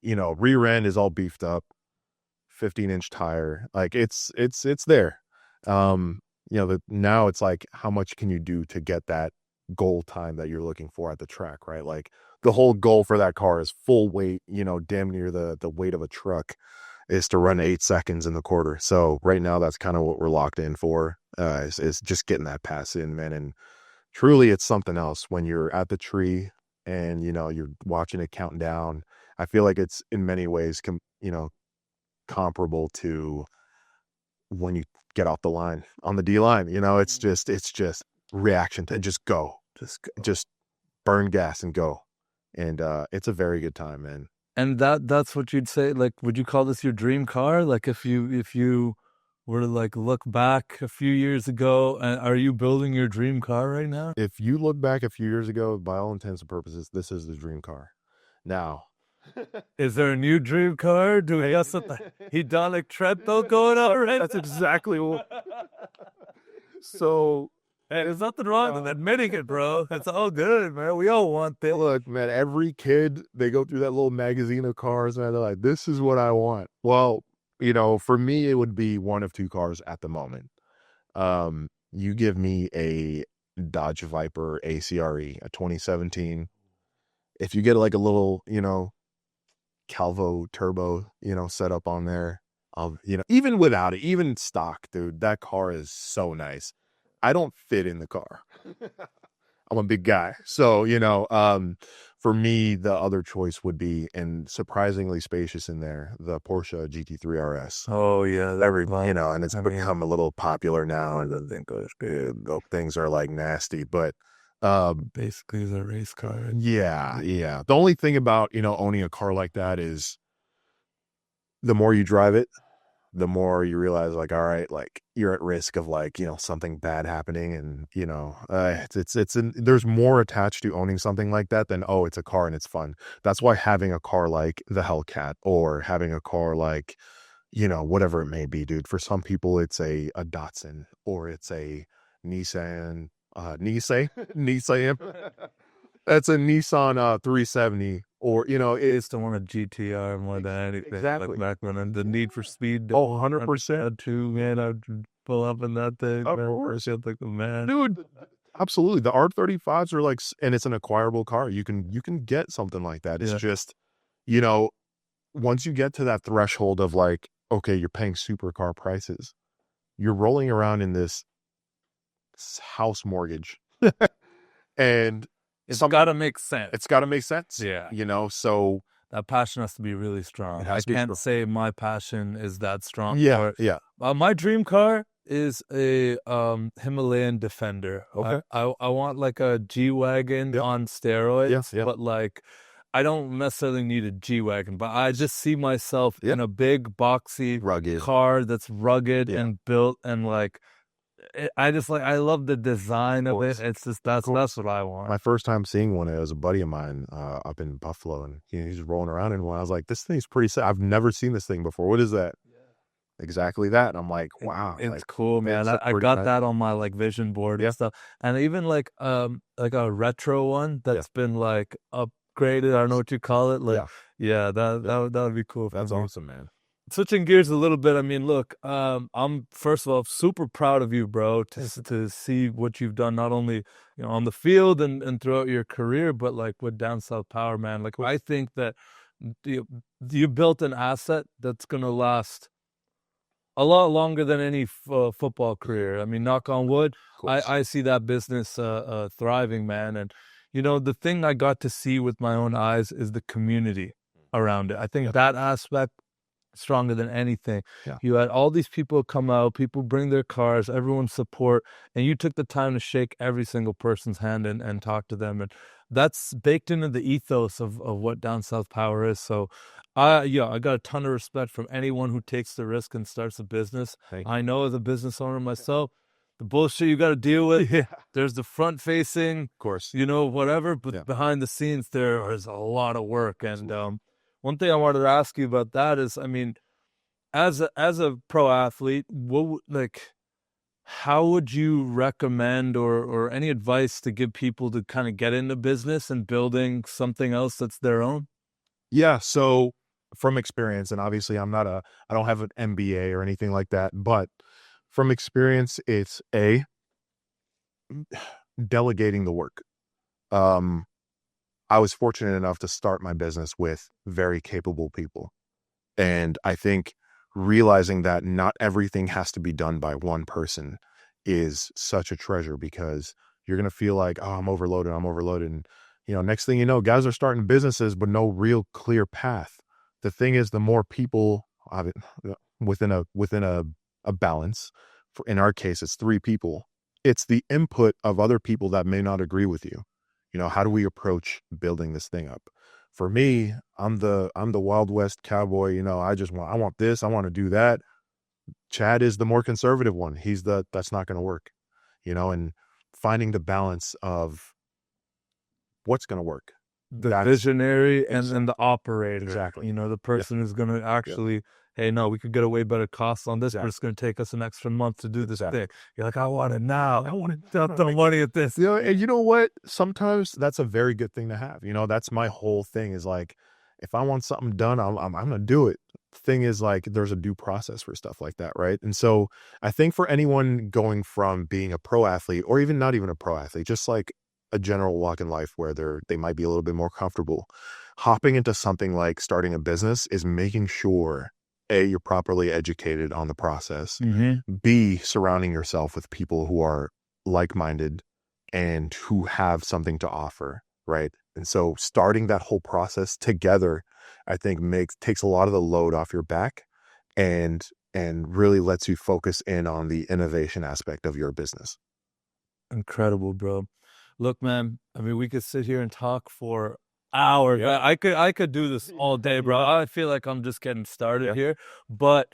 Rear end is all beefed up. 15-inch tire. Like it's there. Now it's like, how much can you do to get that goal time that you're looking for at the track, right? Like the whole goal for that car is full weight, damn near the weight of a truck, is to run 8 seconds in the quarter. So right now that's kind of what we're locked in for, is just getting that pass in, man. And truly it's something else when you're at the tree and you're watching it counting down. I feel like it's in many ways comparable to when you get off the line on the D line. It's just reaction to just burn gas and go. And it's a very good time, man. And that's what you'd say, like, would you call this your dream car? Like if you were to like look back a few years ago, and are you building your dream car right now? If you look back a few years ago, by all intents and purposes, this is the dream car. Now, is there a new dream car? Do we got something hedonic treadmill going on right? That's exactly what. So, hey, there's nothing wrong with admitting it, bro. It's all good, man. We all want this. Look, man, every kid, they go through that little magazine of cars, and they're like, this is what I want. Well, for me, it would be one of two cars at the moment. You give me a Dodge Viper ACRE, a 2017. If you get like a little, Calvo turbo, set up on there, even without it, even stock, dude, that car is so nice. I don't fit in the car. I'm a big guy. So, for me, the other choice would be, and surprisingly spacious in there, the Porsche GT3 RS. Oh, yeah. And it's become a little popular now, and the things are like nasty, but basically it's a race car. Yeah. The only thing about, owning a car like that is the more you drive it, the more you realize, like, all right, like you're at risk of like, something bad happening. And, there's more attached to owning something like that than, oh, it's a car and it's fun. That's why having a car like the Hellcat, or having a car like, whatever it may be, dude, for some people it's a Datsun, or it's a Nissan, Nissan. That's a Nissan 370, or It's the one a GTR more than anything. Exactly. Like back when the Need for Speed. 100%. Too, man. I'd pull up in that thing. Of man. course. Like the man, Dude. Absolutely, the R35s are like, and it's an acquirable car. You can get something like that. It's just, once you get to that threshold of like, okay, you're paying supercar prices, you're rolling around in this house mortgage, and it's got to make sense. It's got to make sense. Yeah. So that passion has to be really strong. I can't say my passion is that strong. Yeah. My dream car is a Himalayan Defender. Okay. I want like a G-Wagon on steroids, but like I don't necessarily need a G-Wagon, but I just see myself in a big boxy rugged car that's rugged and built, and like I love the design of it. It's just that's what I want. My first time seeing one, it was a buddy of mine up in Buffalo, and he's rolling around in one. I was like, this thing's pretty sick. I've never seen this thing before. What is that? Exactly that. And I'm like, wow, it's like, cool, man. I got that on my like vision board and stuff, and even like a retro one that's been like upgraded. I don't know what you call it. Like, that would be cool. That's awesome, man. Switching gears a little bit. I mean, look, I'm first of all super proud of you, bro, to see what you've done, not only on the field and throughout your career, but like with Down South Power, man. Like, I think that you built an asset that's gonna last a lot longer than any football career. I mean, knock on wood, I see that business thriving, man. And the thing I got to see with my own eyes is the community around it. I think that aspect stronger than anything. You had all these people come out, people bring their cars, everyone support, and you took the time to shake every single person's hand and talk to them, and that's baked into the ethos of what Down South Power is. So I got a ton of respect from anyone who takes the risk and starts a business. I know, as a business owner myself, the bullshit you got to deal with. There's the front facing, of course, whatever, but behind the scenes there is a lot of work. And one thing I wanted to ask you about that is, I mean, as a pro athlete, how would you recommend or any advice to give people to kind of get into business and building something else that's their own? Yeah. So from experience, and obviously I don't have an MBA or anything like that, but from experience, it's delegating the work. I was fortunate enough to start my business with very capable people. And I think realizing that not everything has to be done by one person is such a treasure, because you're going to feel like, oh, I'm overloaded. And, next thing you know, guys are starting businesses, but no real clear path. The thing is, the more people within a balance, in our case, it's 3 people. It's the input of other people that may not agree with you. How do we approach building this thing up? For me, I'm the Wild West cowboy. I want this, I want to do that. Chad is the more conservative one. That's not going to work, and finding the balance of what's going to work. The visionary and then the operator. Exactly. The person who's going to actually, hey, no, we could get a way better cost on this, but it's going to take us an extra month to do this thing. You're like, I want it now. I want to throw money at this. And you know what? Sometimes that's a very good thing to have. That's my whole thing is like, if I want something done, I'm going to do it. The thing is, like, there's a due process for stuff like that, right? And so I think for anyone going from being a pro athlete or even not even a pro athlete, just like a general walk in life where they might be a little bit more comfortable, hopping into something like starting a business is making sure A, you're properly educated on the process, B, surrounding yourself with people who are like-minded and who have something to offer, right? And so starting that whole process together, I think takes a lot of the load off your back and really lets you focus in on the innovation aspect of your business. Incredible, bro. Look, man, I mean, we could sit here and talk for hours. Yeah. I could do this all day, bro. I feel like I'm just getting started here, but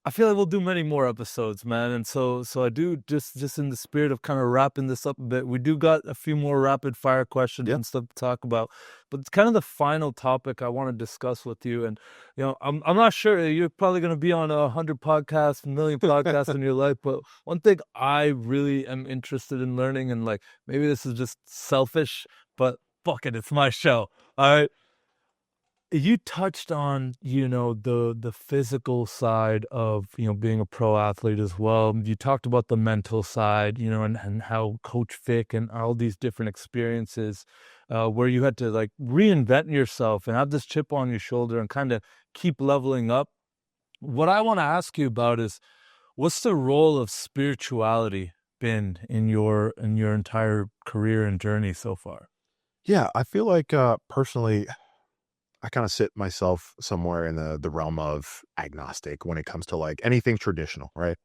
I feel like we'll do many more episodes, man. And so I do just in the spirit of kind of wrapping this up a bit. We do got a few more rapid fire questions and stuff to talk about, but it's kind of the final topic I want to discuss with you. And I'm not sure you're probably going to be on 100 podcasts, 1 million podcasts in your life, but one thing I really am interested in learning, and like maybe this is just selfish, but fuck it, it's my show. All right. You touched on, the physical side of, being a pro athlete as well. You talked about the mental side, and how Coach Vic and all these different experiences where you had to like reinvent yourself and have this chip on your shoulder and kind of keep leveling up. What I want to ask you about is, what's the role of spirituality been in your entire career and journey so far? Yeah, I feel like personally, I kind of sit myself somewhere in the realm of agnostic when it comes to like anything traditional, right?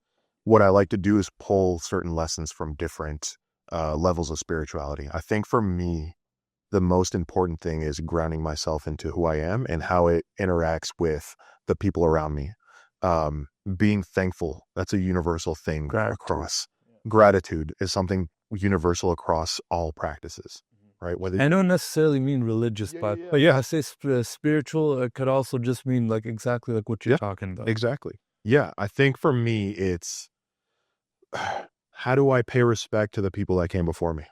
What I like to do is pull certain lessons from different levels of spirituality. I think for me, the most important thing is grounding myself into who I am and how it interacts with the people around me. Being thankful, that's a universal thing across. Gratitude is something universal across all practices. Right? I don't necessarily mean religious, but I say spiritual. It could also just mean like exactly like what you're talking about. Exactly. Yeah. I think for me, it's how do I pay respect to the people that came before me?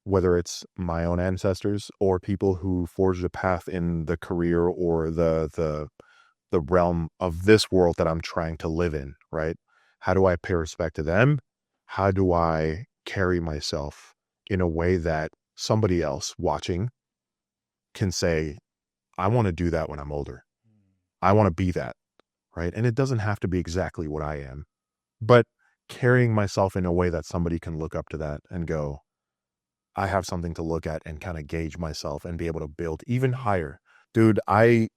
Whether it's my own ancestors or people who forged a path in the career or the realm of this world that I'm trying to live in, right? How do I pay respect to them? How do I carry myself in a way that somebody else watching can say, I want to do that when I'm older. I want to be that, right? And it doesn't have to be exactly what I am, but carrying myself in a way that somebody can look up to that and go, I have something to look at and kind of gauge myself and be able to build even higher. Dude, I'm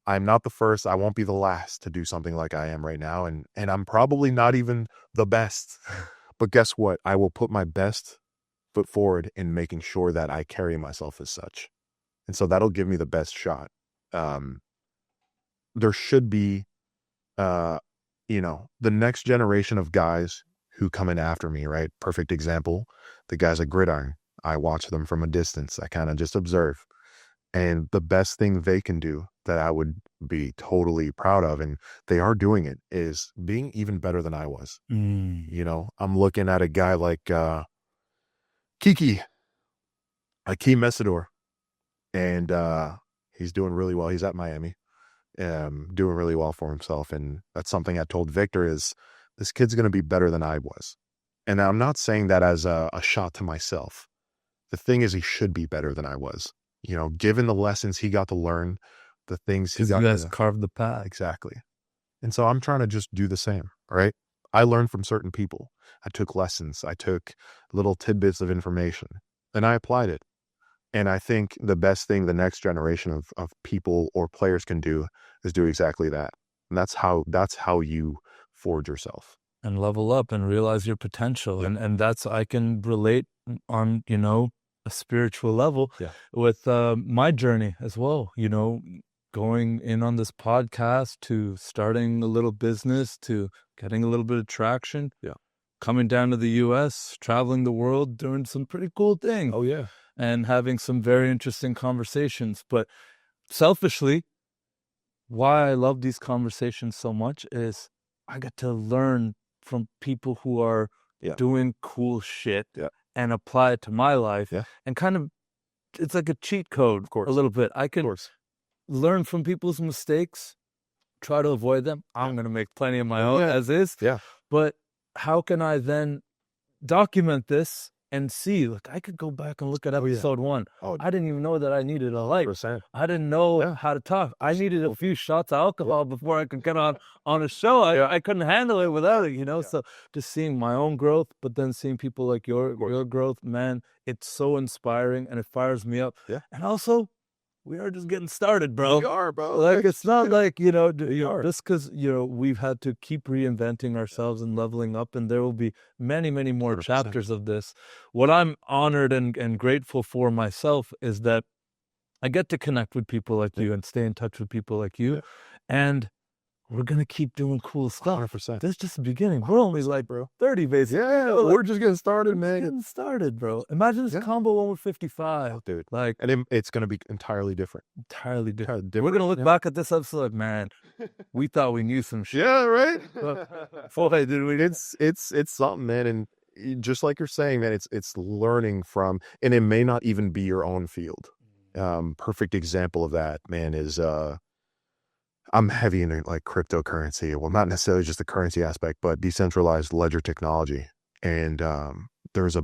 not the first. I won't be the last to do something like I am right now. And I'm probably not even the best, but guess what? I will put my best foot forward in making sure that I carry myself as such. And so that'll give me the best shot. There should be, the next generation of guys who come in after me, right? Perfect example, the guys at Gridiron. I watch them from a distance. I kind of just observe. And the best thing they can do that I would be totally proud of, and they are doing it, is being even better than I was. I'm looking at a guy like, Kiki Mesidor, and he's doing really well. He's at Miami, doing really well for himself. And that's something I told Victor is this kid's going to be better than I was. And I'm not saying that as a shot to myself. The thing is, he should be better than I was, given the lessons he got to learn, the things he got to carve the path. Exactly. And so I'm trying to just do the same, right? I learned from certain people. I took lessons. I took little tidbits of information and I applied it. And I think the best thing the next generation of people or players can do is do exactly that. And that's how you forge yourself. And level up and realize your potential. Yep. And that's, I can relate on, a spiritual level with my journey as well. going in on this podcast to starting a little business to getting a little bit of traction. Yeah. Coming down to the US, traveling the world, doing some pretty cool things. Oh, yeah. And having some very interesting conversations. But selfishly, why I love these conversations so much is I get to learn from people who are doing cool shit and apply it to my life. Yeah. And kind of, it's like a cheat code, Of course. a little bit. I can Of course. learn from people's mistakes, try to avoid them. I'm going to make plenty of my own as is. Yeah. But how can I then document this and see, like, I could go back and look at episode 1. Oh, I didn't even know that I needed a light. 100%. I didn't know how to talk. I needed a few shots of alcohol before I could get on a show. I couldn't handle it without it, you know? So just seeing my own growth, but then seeing people like your growth, man, it's so inspiring and it fires me up. Yeah. And also, we are just getting started, bro. We are, bro. Like, it's not like, just because, we've had to keep reinventing ourselves and leveling up, and there will be many, many more 100%. chapters of this. What I'm honored and grateful for myself is that I get to connect with people like you and stay in touch with people like you. And we're going to keep doing cool stuff. 100%. This is just the beginning. We're only like 30, basically. Yeah, we're just getting started, man. Getting started, bro. Imagine this combo one with 55. Oh, dude. Like, And it's going to be entirely different. entirely different. Different. We're going to look back at this episode like, man, we thought we knew some shit. Yeah, right? Boy, did we. It's something, man. And just like you're saying, man, it's learning from, and it may not even be your own field. Perfect example of that, man, is I'm heavy into like cryptocurrency. Well, not necessarily just the currency aspect, but decentralized ledger technology. And there's a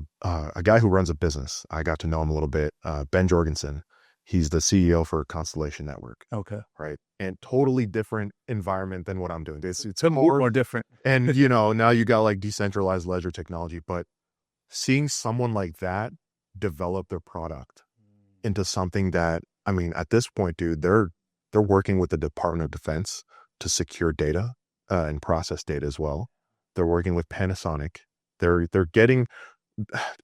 guy who runs a business. I got to know him a little bit. Ben Jorgensen. He's the CEO for Constellation Network. Okay. Right. And totally different environment than what I'm doing. It's more different. And, now you got like decentralized ledger technology, but seeing someone like that develop their product into something that, I mean, at this point, dude, they're working with the Department of Defense to secure data and process data as well. They're working with Panasonic. They're getting,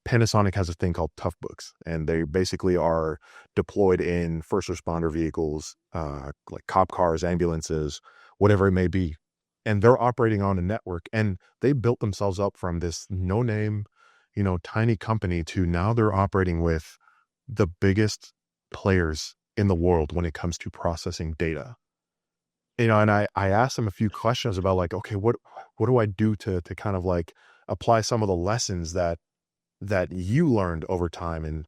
Panasonic has a thing called Tough Books, and they basically are deployed in first responder vehicles, like cop cars, ambulances, whatever it may be. And they're operating on a network, and they built themselves up from this no-name, tiny company to now they're operating with the biggest players in the world when it comes to processing data. And I asked them a few questions about like, okay, what do I do to kind of like apply some of the lessons that you learned over time? And,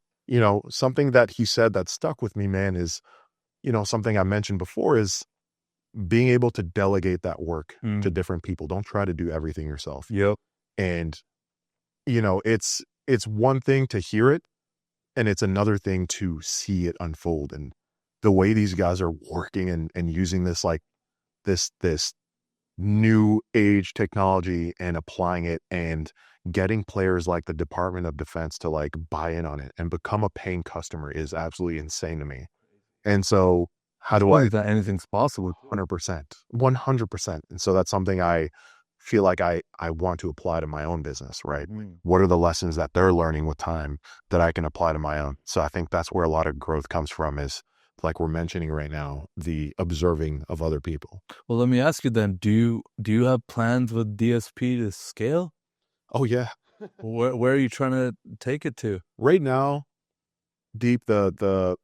something that he said that stuck with me, man, is, something I mentioned before is being able to delegate that work to different people. Don't try to do everything yourself. Yep. And, it's one thing to hear it, and it's another thing to see it unfold. And the way these guys are working and using this, like this new age technology and applying it and getting players like the Department of Defense to like buy in on it and become a paying customer is absolutely insane to me. And so how do I, that anything's possible? 100%. And so that's something I feel like I want to apply to my own business, right? What are the lessons that they're learning with time that I can apply to my own? So I think that's where a lot of growth comes from, is like we're mentioning right now, the observing of other people. Well, let me ask you then, do you have plans with DSP to scale? Oh yeah. Where are you trying to take it to? Right now, Deep, the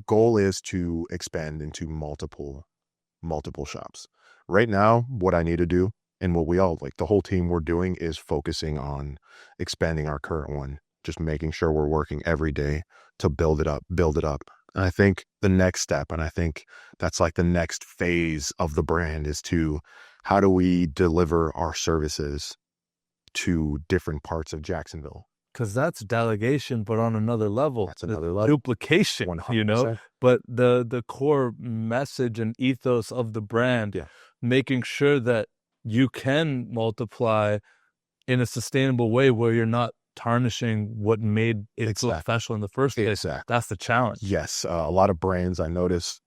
goal is to expand into multiple shops. Right now, what I need to do, and what we all, like the whole team we're doing, is focusing on expanding our current one, just making sure we're working every day to build it up. And I think the next step, and I think that's like the next phase of the brand, is to how do we deliver our services to different parts of Jacksonville? Because that's delegation, but on another level. That's another level. Duplication, 100%. But the core message and ethos of the brand, making sure that you can multiply in a sustainable way where you're not tarnishing what made it so special in the first place. Exactly. That's the challenge. Yes. A lot of brands, I notice,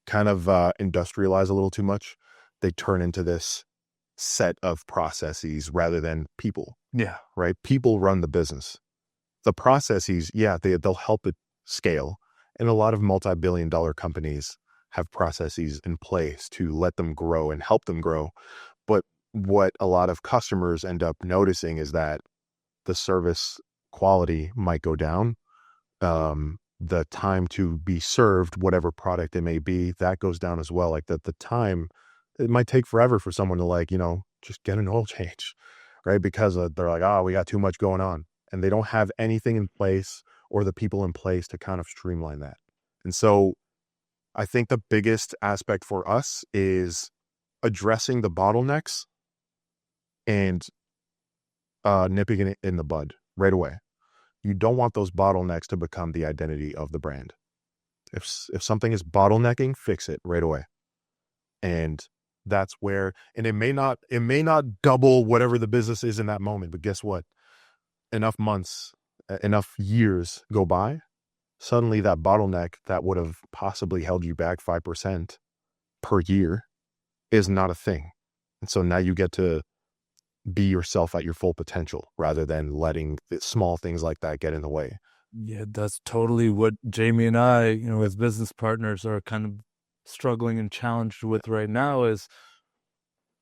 kind of industrialize a little too much. They turn into this set of processes rather than people. Yeah. Right? People run the business. The processes, they'll help it scale. And a lot of multi-billion-dollar companies have processes in place to let them grow and help them grow. But what a lot of customers end up noticing is that the service quality might go down. The time to be served, whatever product it may be, that goes down as well. Like the time, it might take forever for someone to like, just get an oil change, right? Because they're like, oh, we got too much going on. And they don't have anything in place or the people in place to kind of streamline that. And so I think the biggest aspect for us is addressing the bottlenecks and nipping it in the bud right away. You don't want those bottlenecks to become the identity of the brand. If something is bottlenecking, fix it right away. And that's where, and it may not double whatever the business is in that moment, but guess what? Enough months, enough years go by, suddenly that bottleneck that would have possibly held you back 5% per year is not a thing. And so now you get to be yourself at your full potential rather than letting the small things like that get in the way. Yeah, that's totally what Jamie and I, as business partners are kind of struggling and challenged with right now is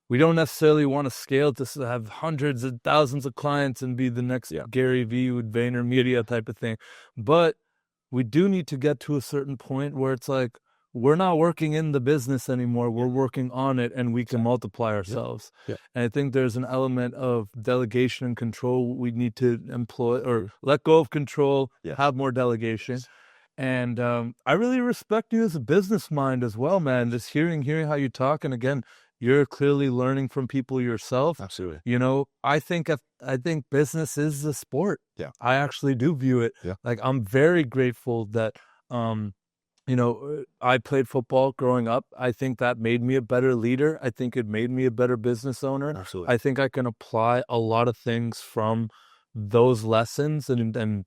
we don't necessarily want to scale to have hundreds of thousands of clients and be the next Gary Vee with VaynerMedia type of thing. But we do need to get to a certain point where it's like, we're not working in the business anymore. We're working on it and we can multiply ourselves. Yeah. And I think there's an element of delegation and control we need to employ or let go of control, have more delegation. Yes. And I really respect you as a business mind as well, man. Just hearing how you talk. And again, you're clearly learning from people yourself. Absolutely. I think business is a sport. Yeah. I actually do view it. Yeah. Like I'm very grateful that I played football growing up. I think that made me a better leader. I think it made me a better business owner. Absolutely. I think I can apply a lot of things from those lessons and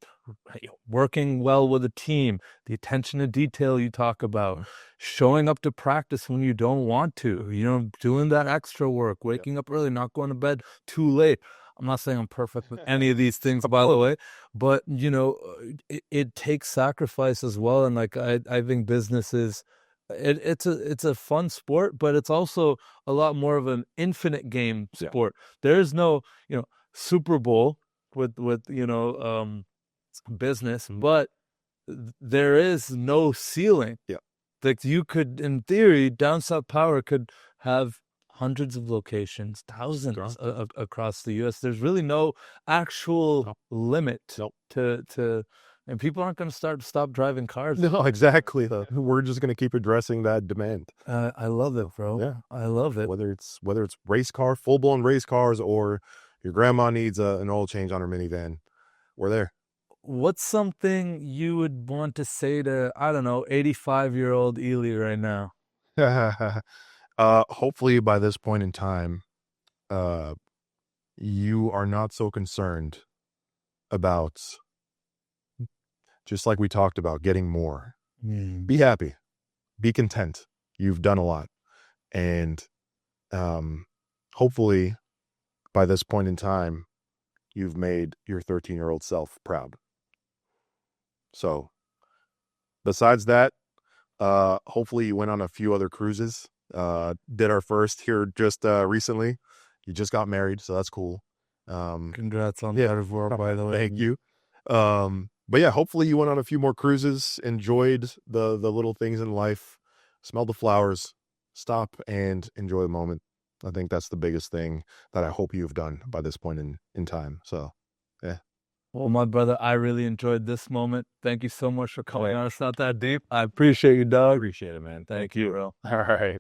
working well with a team, the attention to detail you talk about, showing up to practice when you don't want to, doing that extra work, waking up early, not going to bed too late. I'm not saying I'm perfect with any of these things, by the way, but it takes sacrifice as well. And like, I think business is, it's a fun sport, but it's also a lot more of an infinite game sport. There's no, Super Bowl with business, but there is no ceiling. Yeah. Like you could, in theory, Down South Power could have hundreds of locations, thousands across the U.S. There's really no actual limit to, and people aren't going to stop driving cars. No, exactly. We're just going to keep addressing that demand. I love it, bro. Yeah, I love it. Whether it's race car, full blown race cars, or your grandma needs an oil change on her minivan, we're there. What's something you would want to say to, I don't know, 85-year-old Eli right now? Hopefully by this point in time, you are not so concerned about, just like we talked about, getting more. Be happy, be content. You've done a lot. And hopefully by this point in time, you've made your 13-year-old self proud. So besides that, hopefully you went on a few other cruises. Did our first here just recently. You just got married, so that's cool. Congrats on that, by the way. Thank you. But yeah, hopefully you went on a few more cruises, enjoyed the little things in life, smelled the flowers, stop and enjoy the moment. I think that's the biggest thing that I hope you've done by this point in time. So, yeah. Well, my brother, I really enjoyed this moment. Thank you so much for coming on. It's not that deep. I appreciate you, dog. Appreciate it, man. Thank you, bro. All right.